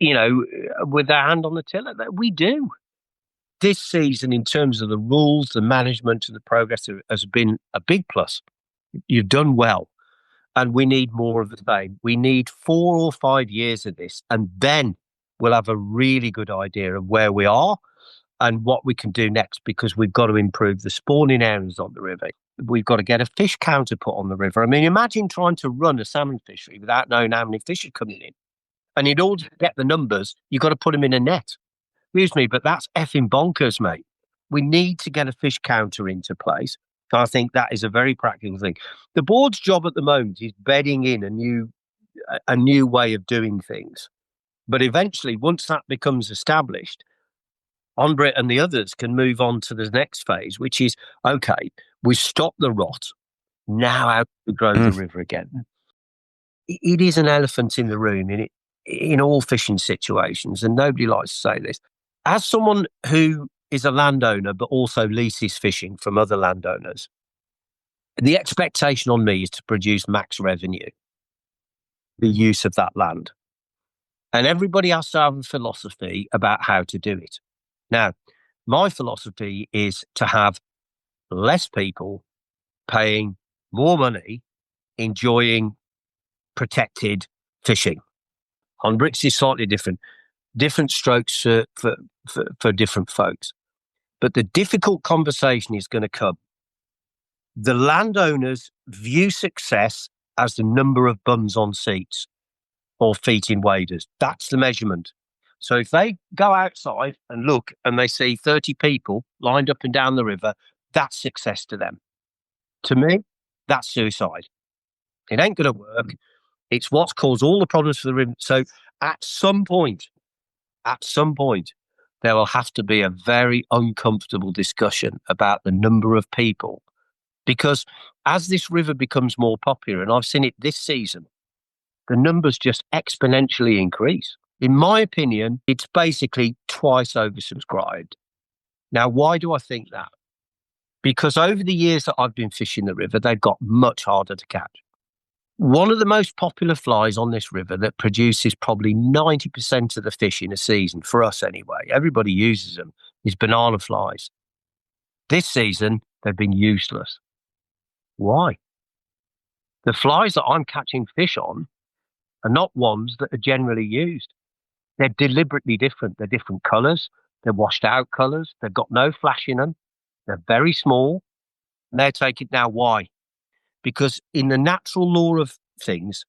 with their hand on the tiller. That we do. This season, in terms of the rules, the management, and the progress, has been a big plus. You've done well. And we need more of the same. We need 4 or 5 years of this, and then we'll have a really good idea of where we are and what we can do next, because we've got to improve the spawning areas on the river. We've got to get a fish counter put on the river. I mean, imagine trying to run a salmon fishery without knowing how many fish are coming in. And in order to get the numbers, you've got to put them in a net. Excuse me, but that's effing bonkers, mate. We need to get a fish counter into place. I think that is a very practical thing. The board's job at the moment is bedding in a new way of doing things. But eventually, once that becomes established, Ann-Britt and the others can move on to the next phase, which is, okay, we stop the rot. Now how to grow the river again. It is an elephant in the room in all fishing situations, and nobody likes to say this. As someone who is a landowner but also leases fishing from other landowners, the expectation on me is to produce max revenue, the use of that land. And everybody has to have a philosophy about how to do it. Now, my philosophy is to have less people paying more money, enjoying protected fishing. Ann-Britt's is slightly different strokes for different folks. But the difficult conversation is going to come. The landowners view success as the number of bums on seats or feet in waders. That's the measurement. So if they go outside and look and they see 30 people lined up and down the river, that's success to them. To me, that's suicide. It ain't going to work. It's what's caused all the problems for the river. So at some point, there will have to be a very uncomfortable discussion about the number of people. Because as this river becomes more popular, and I've seen it this season, the numbers just exponentially increase. In my opinion, it's basically twice oversubscribed. Now, why do I think that? Because over the years that I've been fishing the river, they've got much harder to catch. One of the most popular flies on this river that produces probably 90% of the fish in a season, for us anyway, everybody uses them, is banana flies. This season, they've been useless. Why? The flies that I'm catching fish on are not ones that are generally used. They're deliberately different. They're different colours. They're washed out colours. They've got no flash in them. They're very small. And they're taken now. Why? Because in the natural law of things,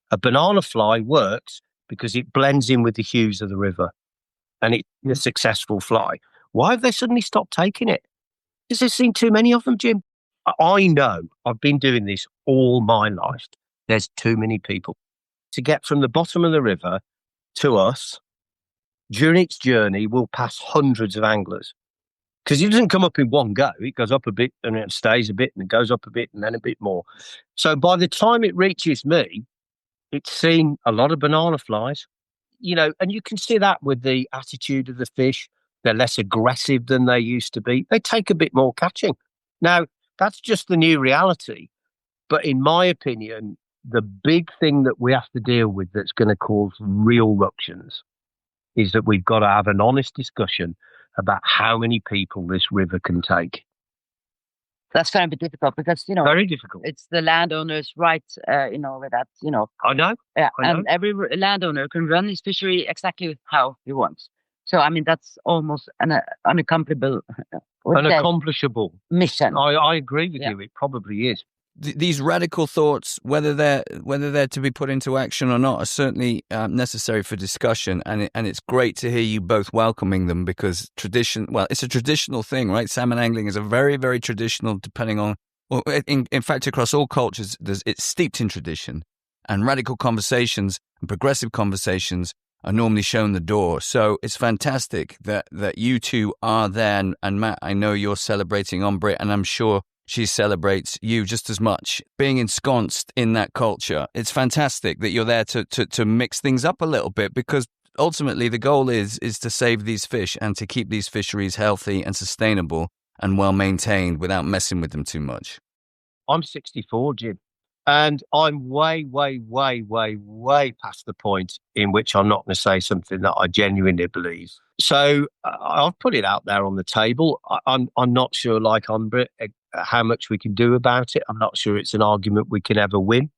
a banana fly works because it blends in with the hues of the river and it's a successful fly. Why have they suddenly stopped taking it? Because they've seen too many of them, Jim. I know, I've been doing this all my life. There's too many people. To get from the bottom of the river to us, during its journey, we'll pass hundreds of anglers. Because it doesn't come up in one go. It goes up a bit and it stays a bit and it goes up a bit and then a bit more. So by the time it reaches me, it's seen a lot of banana flies, and you can see that with the attitude of the fish. They're less aggressive than they used to be. They take a bit more catching. Now, that's just the new reality. But in my opinion, the big thing that we have to deal with that's going to cause real ructions is that we've got to have an honest discussion about how many people this river can take. That's going to be difficult because, very difficult. It's the landowner's right, with that, I know. Yeah, I know. and every landowner can run his fishery exactly how he wants. So, I mean, that's almost an unaccomplishable mission. I agree with you. It probably is. These radical thoughts, whether they're to be put into action or not, are certainly necessary for discussion, and it's great to hear you both welcoming them because it's a traditional thing, right? Salmon angling is a very, very traditional, depending on, in fact, across all cultures, it's steeped in tradition, and radical conversations and progressive conversations are normally shown the door. So it's fantastic that you two are there. And Matt, I know you're celebrating Ann-Britt, and I'm sure she celebrates you just as much. Being ensconced in that culture, it's fantastic that you're there to mix things up a little bit, because ultimately the goal is to save these fish and to keep these fisheries healthy and sustainable and well maintained without messing with them too much. I'm 64, Jim, and I'm way, way, way, way, way past the point in which I'm not going to say something that I genuinely believe. So I've put it out there on the table. I'm not sure, like Ann-Britt, how much we can do about it. I'm not sure it's an argument we can ever win.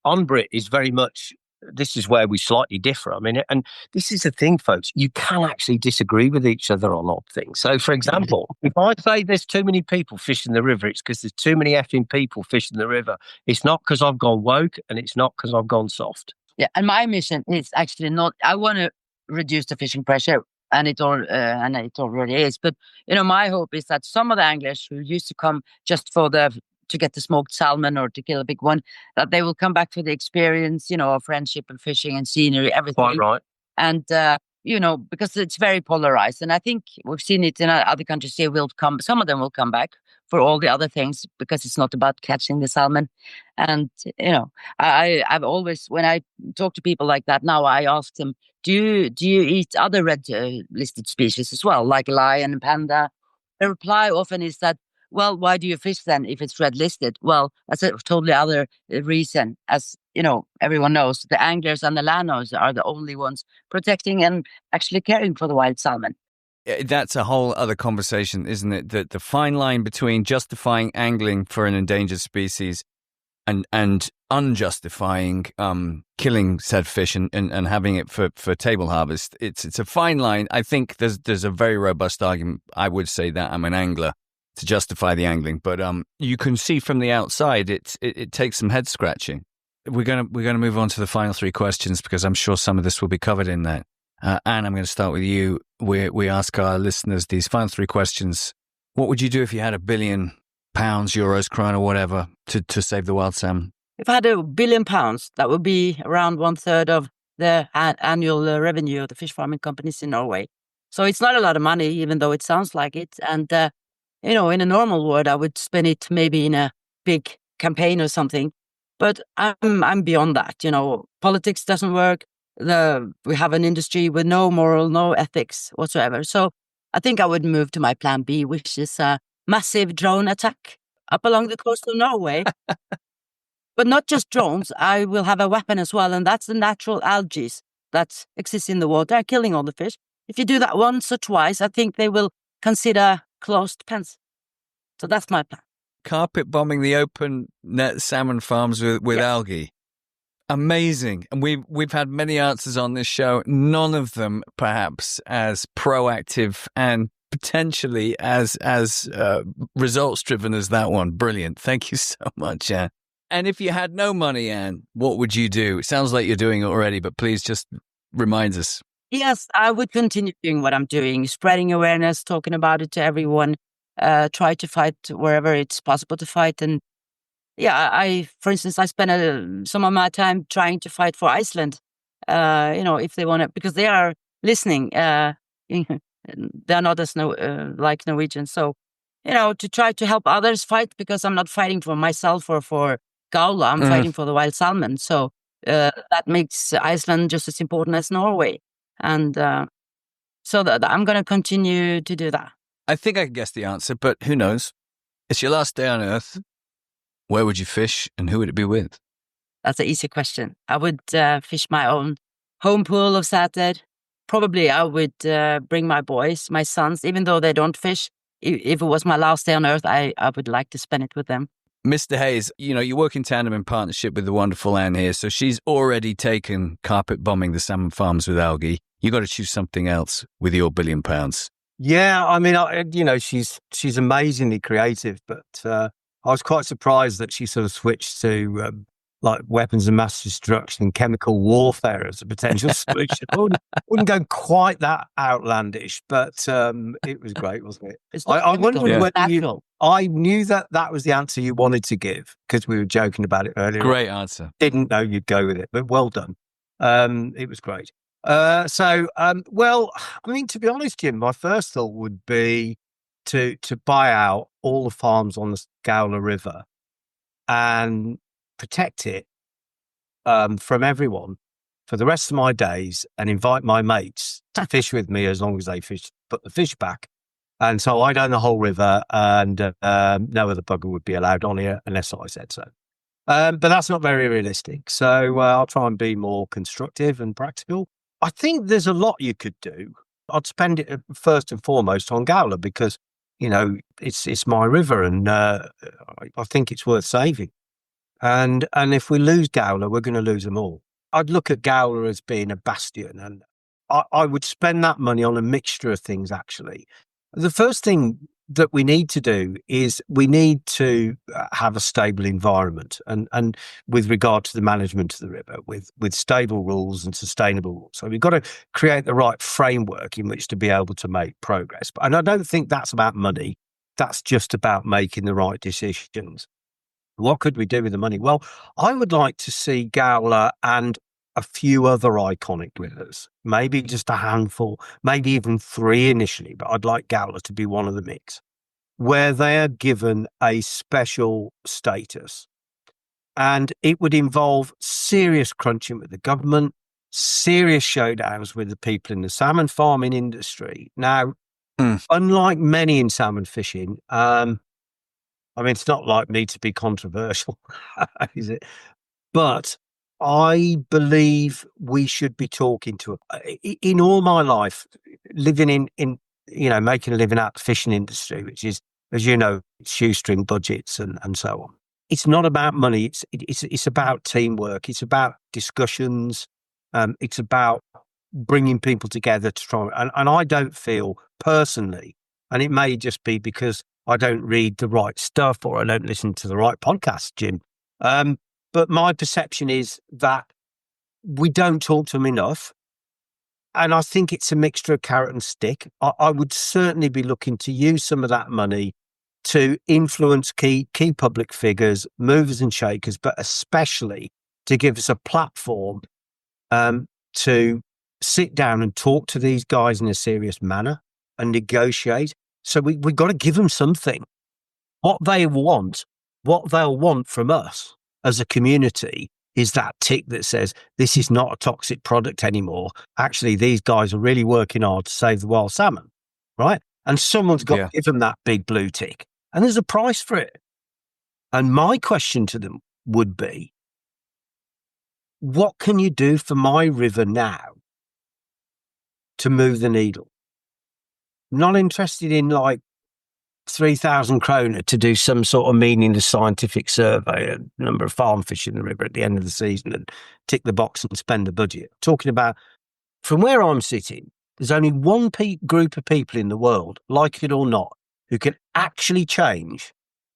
Ann-Britt is very much, this is where we slightly differ. I mean, and this is the thing, folks, you can actually disagree with each other on odd things. So, for example, if I say there's too many people fishing the river, it's because there's too many effing people fishing the river. It's not because I've gone woke, and it's not because I've gone soft. Yeah, and my mission is actually not, I want to reduce the fishing pressure, and it already is. But, my hope is that some of the anglers who used to come just to get the smoked salmon or to kill a big one, that they will come back for the experience, of friendship and fishing and scenery, everything. Quite right. And, because it's very polarized. And I think we've seen it in other countries. Some of them will come back for all the other things, because it's not about catching the salmon. And, I've always, when I talk to people like that now, I ask them, do you eat other red listed species as well, like lion and panda? The reply often is that, well, why do you fish then if it's red listed? Well, that's a totally other reason. As everyone knows, the anglers and the landowners are the only ones protecting and actually caring for the wild salmon. That's a whole other conversation, isn't it? The fine line between justifying angling for an endangered species and unjustifying killing said fish and having it for table harvest. It's a fine line. I think there's a very robust argument. I would say that I'm an angler to justify the angling, but you can see from the outside it takes some head scratching. We're gonna move on to the final three questions, because I'm sure some of this will be covered in that. Anne, I'm going to start with you. We ask our listeners these final three questions. What would you do if you had £1 billion, euros, krona, or whatever, to save the wild salmon? If I had £1 billion, that would be around 1/3 of the annual revenue of the fish farming companies in Norway. So it's not a lot of money, even though it sounds like it. And in a normal world, I would spend it maybe in a big campaign or something. But I'm beyond that. Politics doesn't work. We have an industry with no moral, no ethics whatsoever. So I think I would move to my plan B, which is a massive drone attack up along the coast of Norway. But not just drones. I will have a weapon as well, and that's the natural algae that exists in the water, killing all the fish. If you do that once or twice, I think they will consider closed pens. So that's my plan. Carpet bombing the open net salmon farms with algae. Amazing. And we've had many answers on this show, none of them perhaps as proactive and potentially as results driven as that one. Brilliant. Thank you so much, Anne. And if you had no money, Anne, what would you do? It sounds like you're doing it already, but please just remind us. Yes, I would continue doing what I'm doing, spreading awareness, talking about it to everyone, try to fight wherever it's possible to fight. And yeah, for instance, I spent some of my time trying to fight for Iceland, if they want to, because they are listening. They're not as like Norwegians. So, to try to help others fight, because I'm not fighting for myself or for Gaula, I'm fighting for the wild salmon. So that makes Iceland just as important as Norway. And so that I'm going to continue to do that. I think I can guess the answer, but who knows? It's your last day on Earth. Where would you fish and who would it be with? That's an easy question. I would fish my own home pool of Sæter. Probably I would bring my boys, my sons, even though they don't fish. If it was my last day on Earth, I would like to spend it with them. Mr. Hayes, you work in tandem in partnership with the wonderful Anne here. So she's already taken carpet bombing the salmon farms with algae. You got to choose something else with your £1 billion. Yeah, I mean, she's amazingly creative, but I was quite surprised that she sort of switched to like weapons of mass destruction and chemical warfare as a potential solution. Wouldn't go quite that outlandish, but it was great, wasn't it? I wondered whether I knew that was the answer you wanted to give, because we were joking about it earlier. Great answer. Didn't know you'd go with it, but well done. It was great. Well, I mean, to be honest, Jim, my first thought would be to buy out all the farms on the Gaula River and protect it from everyone for the rest of my days, and invite my mates to fish with me as long as they put the fish back. And so I'd own the whole river, and no other bugger would be allowed on here unless I said so. But that's not very realistic. So I'll try and be more constructive and practical. I think there's a lot you could do. I'd spend it first and foremost on Gaula because, it's my river, and I think it's worth saving. And if we lose Gaula, we're going to lose them all. I'd look at Gaula as being a bastion, and I would spend that money on a mixture of things, actually. The first thing that we need to do is we need to have a stable environment, and with regard to the management of the river, with stable rules and sustainable rules. So we've got to create the right framework in which to be able to make progress. And I don't think that's about money. That's just about making the right decisions. What could we do with the money? Well, I would like to see Gaula and a few other iconic rivers, maybe just a handful, maybe even 3 initially, but I'd like Gaula to be one of the mix, where they are given a special status. And it would involve serious crunching with the government, serious showdowns with the people in the salmon farming industry. Now, unlike many in salmon fishing, I mean, it's not like me to be controversial, is it? But I believe we should be talking to, in all my life, living in making a living out the fishing industry, which is, as you know, shoestring budgets and so on. It's not about money. It's about teamwork. It's about discussions. It's about bringing people together to try. And I don't feel personally, and it may just be because I don't read the right stuff or I don't listen to the right podcast, Jim. But my perception is that we don't talk to them enough. And I think it's a mixture of carrot and stick. I would certainly be looking to use some of that money to influence key public figures, movers and shakers, but especially to give us a platform to sit down and talk to these guys in a serious manner and negotiate. So we've got to give them something. What they'll want from us as a community is that tick that says, this is not a toxic product anymore. Actually, these guys are really working hard to save the wild salmon, right? And someone's got to give them that big blue tick. And there's a price for it. And my question to them would be, what can you do for my river now to move the needle? Not interested in like 3,000 kroner to do some sort of meaningless scientific survey, a number of farm fish in the river at the end of the season and tick the box and spend the budget. Talking about, from where I'm sitting, there's only one group of people in the world, like it or not, who can actually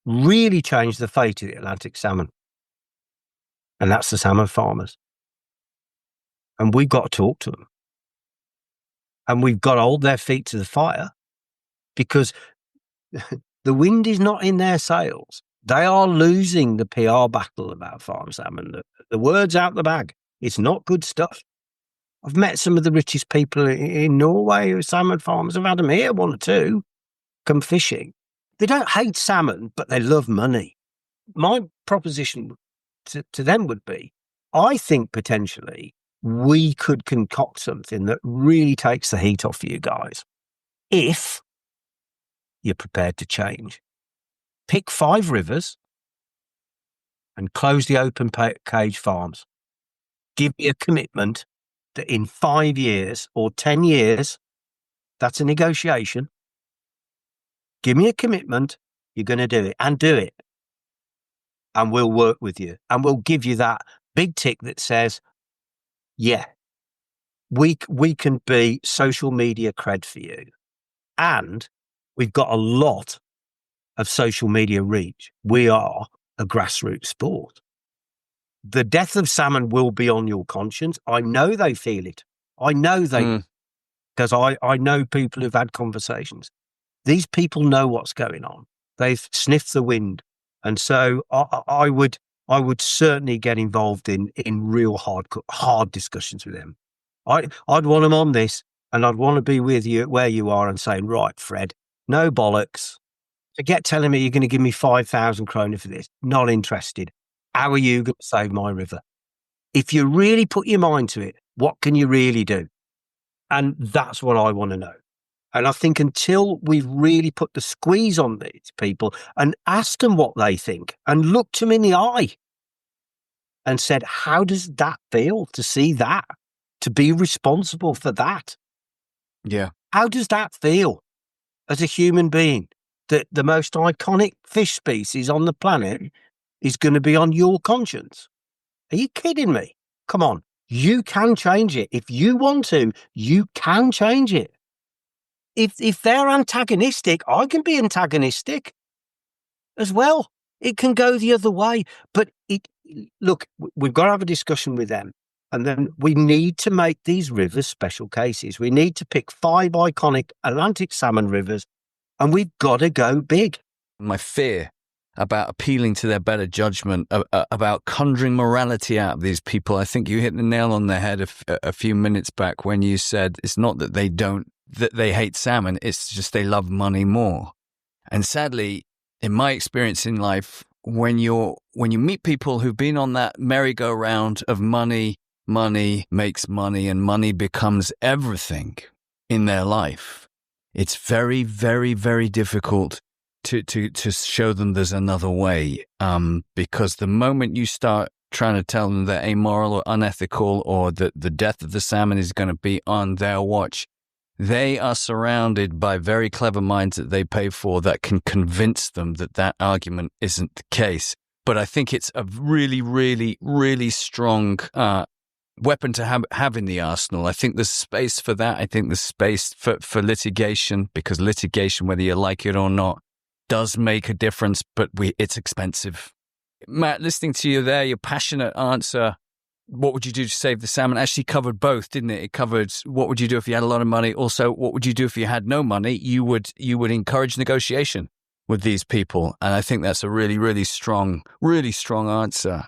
really change the fate of the Atlantic salmon. And that's the salmon farmers. And we've got to talk to them. And we've got to hold their feet to the fire because the wind is not in their sails. They are losing the PR battle about farm salmon. The word's out the bag. It's not good stuff. I've met some of the richest people in Norway who are salmon farmers. I've had them here, 1 or 2, come fishing. They don't hate salmon, but they love money. My proposition to them would be, I think potentially we could concoct something that really takes the heat off you guys if you're prepared to change. Pick 5 rivers and close the open cage farms. Give me a commitment that in 5 years or 10 years, that's a negotiation. Give me a commitment, you're going to do it, and do it. And we'll work with you. And we'll give you that big tick that says, yeah, we can be social media cred for you. And we've got a lot of social media reach. We are a grassroots sport. The death of salmon will be on your conscience. I know they feel it. I know they, because I know people who've had conversations. These people know what's going on. They've sniffed the wind. And so I would certainly get involved in real hard discussions with them. I'd want them on this, and I'd want to be with you where you are and saying, right, Fred, no bollocks. Forget telling me you're going to give me 5,000 kroner for this. Not interested. How are you going to save my river? If you really put your mind to it, what can you really do? And that's what I want to know. And I think until we've really put the squeeze on these people and asked them what they think and looked them in the eye and said, how does that feel to see that, to be responsible for that? Yeah. How does that feel as a human being, that the most iconic fish species on the planet is going to be on your conscience? Are you kidding me? Come on. You can change it. If you want to, you can change it. If they're antagonistic, I can be antagonistic as well. It can go the other way. But look, we've got to have a discussion with them. And then we need to make these rivers special cases. We need to pick 5 iconic Atlantic salmon rivers, and we've got to go big. My fear about appealing to their better judgment, about conjuring morality out of these people. I think you hit the nail on the head a few minutes back when you said it's not that they hate salmon, it's just they love money more. And sadly, in my experience in life, when you meet people who've been on that merry-go-round of money makes money and money becomes everything in their life, it's very, very, very difficult to show them there's another way, because the moment you start trying to tell them they're amoral or unethical or that the death of the salmon is going to be on their watch, they are surrounded by very clever minds that they pay for that can convince them that argument isn't the case. But I think it's a really, really, really strong weapon to have in the arsenal. I think there's space for that. I think there's space for litigation, because litigation, whether you like it or not, does make a difference, but it's expensive. Matt, listening to you there, your passionate answer, what would you do to save the salmon, actually covered both, didn't it? It covered what would you do if you had a lot of money. Also, what would you do if you had no money? You would encourage negotiation with these people. And I think that's a really, really strong answer.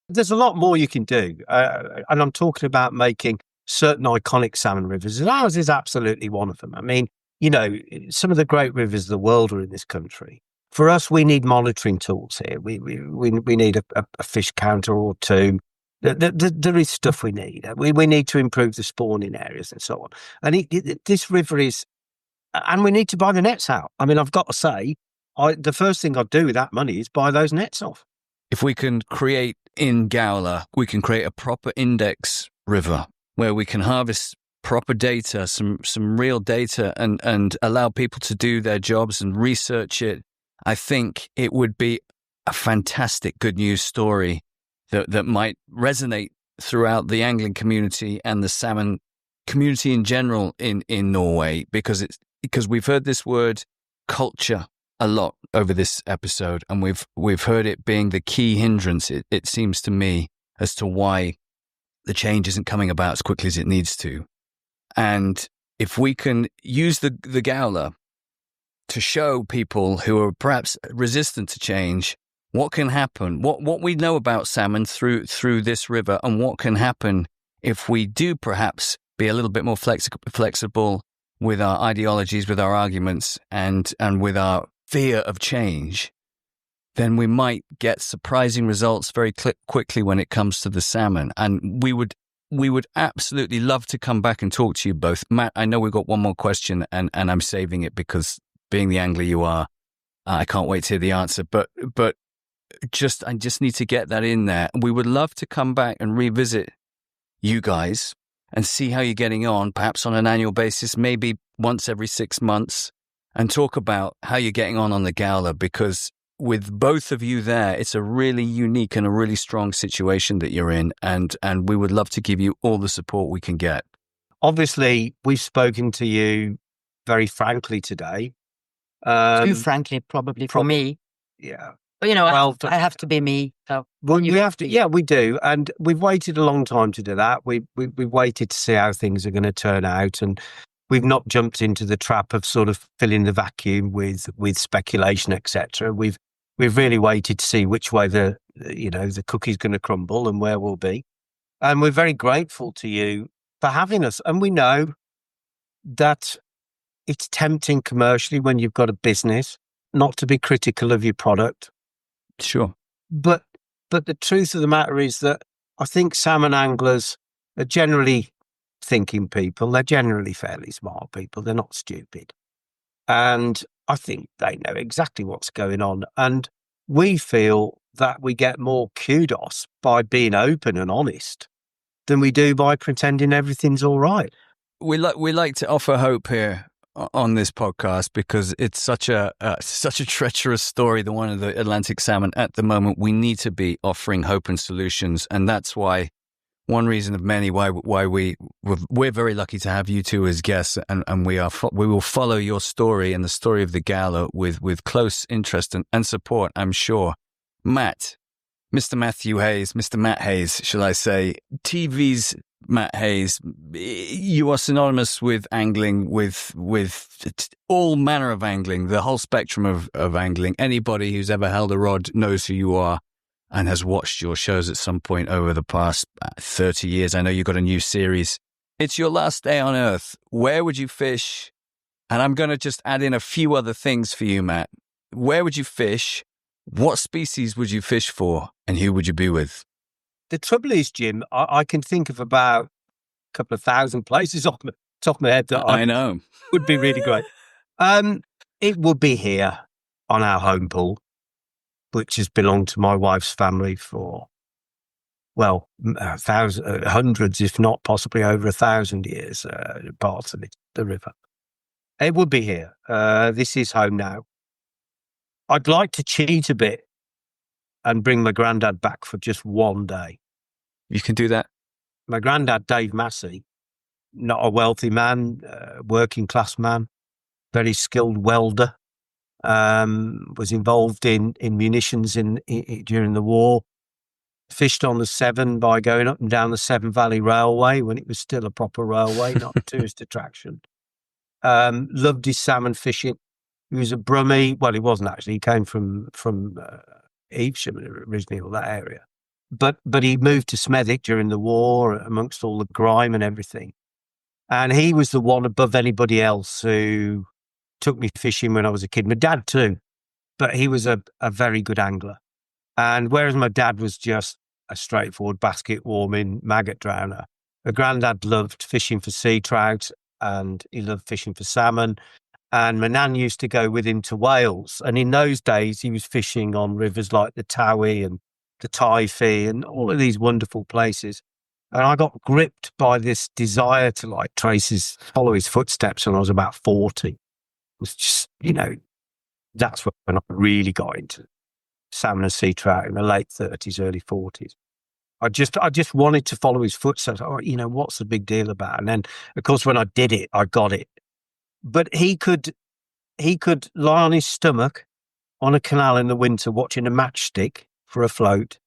There's a lot more you can do. And I'm talking about making certain iconic salmon rivers. And ours is absolutely one of them. I mean, you know, some of the great rivers of the world are in this country. For us, we need monitoring tools here. We need a fish counter or two. There is stuff we need. We need to improve the spawning areas and so on. And this river is, and we need to buy the nets out. I mean, I've got to say, the first thing I'd do with that money is buy those nets off. If we can create in Gaula, we can create a proper index river where we can harvest proper data, some real data, and allow people to do their jobs and research it. I think it would be a fantastic good news story that might resonate throughout the angling community and the salmon community in general in Norway, because we've heard this word culture a lot over this episode, and we've heard it being the key hindrance, it seems to me, as to why the change isn't coming about as quickly as it needs to. And if we can use the Gaula to show people who are perhaps resistant to change what can happen, what we know about salmon through this river, and what can happen if we do perhaps be a little bit more flexible with our ideologies, with our arguments, and with our fear of change, then we might get surprising results very quickly when it comes to the salmon. And we would absolutely love to come back and talk to you both. Matt, I know we've got one more question, and I'm saving it because being the angler you are, I can't wait to hear the answer. But I just need to get that in there. We would love to come back and revisit you guys and see how you're getting on, perhaps on an annual basis, maybe once every 6 months, and talk about how you're getting on the Gaula, because with both of you there, it's a really unique and a really strong situation that you're in, and we would love to give you all the support we can get. Obviously, we've spoken to you very frankly today. Too frankly, probably for me. Yeah. But, I have to be me. So well, we have to. Yeah, we do. And we've waited a long time to do that. We've waited to see how things are going to turn out. And we've not jumped into the trap of sort of filling the vacuum with speculation, etc. We've really waited to see which way the cookie's going to crumble and where we'll be. And we're very grateful to you for having us. And we know that it's tempting commercially when you've got a business not to be critical of your product. Sure. But the truth of the matter is that I think salmon anglers are generally thinking people. They're generally fairly smart people. They're not stupid. And I think they know exactly what's going on. And we feel that we get more kudos by being open and honest than we do by pretending everything's all right. We like to offer hope here on this podcast because it's such a treacherous story, the one of the Atlantic salmon at the moment. We need to be offering hope and solutions, and that's why one reason of many why we're very lucky to have you two as guests, and we will follow your story and the story of the Gaula with close interest and support, I'm sure. Matt, Mr. Matthew Hayes, Mr. Matt Hayes, shall I say, TV's Matt Hayes, you are synonymous with angling, with all manner of angling, the whole spectrum of angling. Anybody who's ever held a rod knows who you are and has watched your shows at some point over the past 30 years. I know you've got a new series. It's your last day on Earth. Where would you fish? And I'm going to just add in a few other things for you, Matt. Where would you fish? What species would you fish for? And who would you be with? The trouble is, Jim, I can think of about a couple of thousand places off the top of my head that I know would be really great. It would be here on our home pool, which has belonged to my wife's family for, well, hundreds, if not possibly over 1,000 years, parts of it, the river. It would be here. This is home now. I'd like to cheat a bit and bring my granddad back for just one day. You can do that. My granddad, Dave Massey, not a wealthy man, working class man, very skilled welder, was involved in munitions during the war, fished on the Severn by going up and down the Severn Valley Railway when it was still a proper railway, not a tourist attraction. Loved his salmon fishing. He was a Brummie. Well, he wasn't actually. He came from Evesham originally, or that area. But he moved to Smethwick during the war amongst all the grime and everything. And he was the one above anybody else who took me fishing when I was a kid. My dad too, but he was a very good angler. And whereas my dad was just a straightforward basket warming maggot drowner, my granddad loved fishing for sea trout and he loved fishing for salmon. And my nan used to go with him to Wales. And in those days, he was fishing on rivers like the Towie and the Typhy and all of these wonderful places. And I got gripped by this desire to follow his footsteps when I was about 40. It was just, that's when I really got into salmon and sea trout in the late 30s, early 40s. I just wanted to follow his footsteps. Oh, what's the big deal about it? And then, of course, when I did it, I got it. But he could lie on his stomach on a canal in the winter watching a matchstick for a float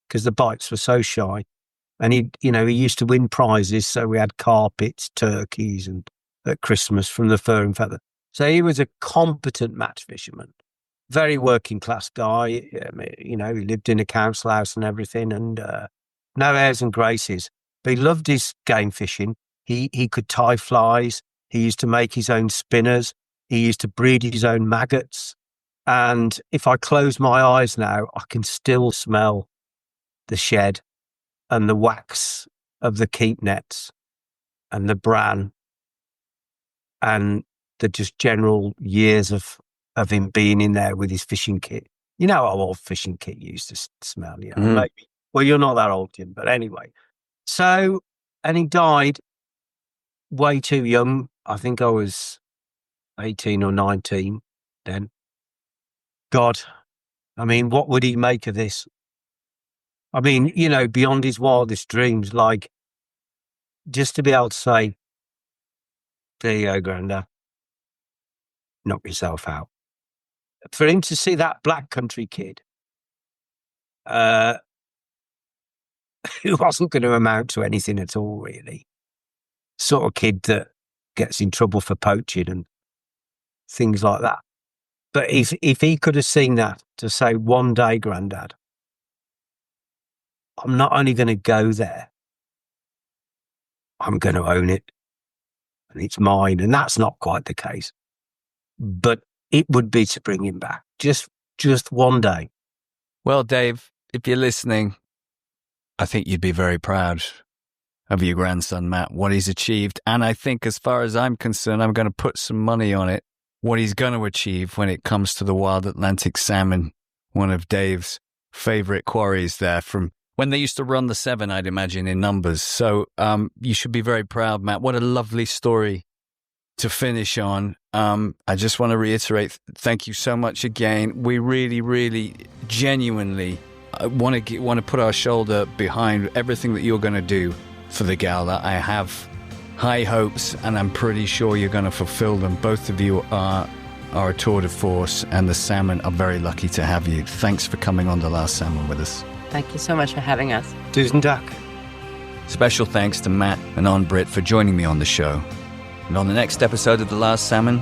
because the bites were so shy. And he used to win prizes. So we had carpets, turkeys, and at Christmas from the Fur and Feather. So he was a competent match fisherman, very working class guy. He lived in a council house and everything, and no airs and graces. But he loved his game fishing. He could tie flies. He used to make his own spinners. He used to breed his own maggots. And if I close my eyes now, I can still smell the shed and the wax of the keep nets and the bran and the just general years of him being in there with his fishing kit. You know how old fishing kit used to smell, maybe. Well, you're not that old, Jim, but anyway. So, and he died way too young. I think I was 18 or 19 then. God, I mean, what would he make of this? I mean, beyond his wildest dreams, like just to be able to say, there you go, Granda, knock yourself out. For him to see that black country kid who wasn't going to amount to anything at all, really, sort of kid that gets in trouble for poaching and things like that. But if he could have seen that, to say, one day, Grandad, I'm not only going to go there, I'm going to own it and it's mine. And that's not quite the case. But it would be to bring him back just one day. Well, Dave, if you're listening, I think you'd be very proud of your grandson, Matt, what he's achieved. And I think as far as I'm concerned, I'm going to put some money on it, what he's going to achieve when it comes to the wild Atlantic salmon, one of Dave's favorite quarries there from when they used to run the Severn, I'd imagine, in numbers. So you should be very proud, Matt. What a lovely story to finish on. I just want to reiterate, thank you so much again. We really, really genuinely want to put our shoulder behind everything that you're going to do for the Gaula. I have high hopes and I'm pretty sure you're going to fulfill them. Both of you are a tour de force and the salmon are very lucky to have you. Thanks for coming on The Last Salmon with us. Thank you so much for having us. Tusen takk. Special thanks to Matt and Ann-Britt for joining me on the show. And on the next episode of The Last Salmon,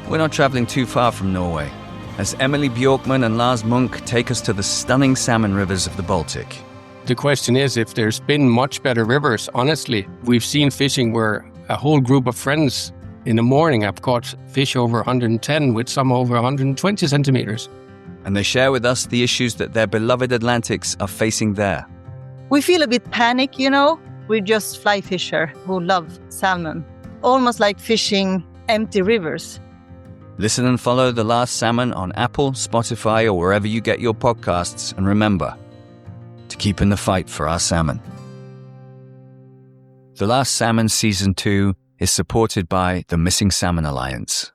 we're not traveling too far from Norway, as Emily Bjorkman and Lars Munk take us to the stunning salmon rivers of the Baltic. The question is if there's been much better rivers. Honestly, we've seen fishing where a whole group of friends in the morning have caught fish over 110 with some over 120 centimeters. And they share with us the issues that their beloved Atlantics are facing there. We feel a bit panic, you know. We're just fly fisher who love salmon, almost like fishing empty rivers. Listen and follow The Last Salmon on Apple, Spotify, or wherever you get your podcasts. And remember to keep in the fight for our salmon. The Last Salmon Season 2 is supported by the Missing Salmon Alliance.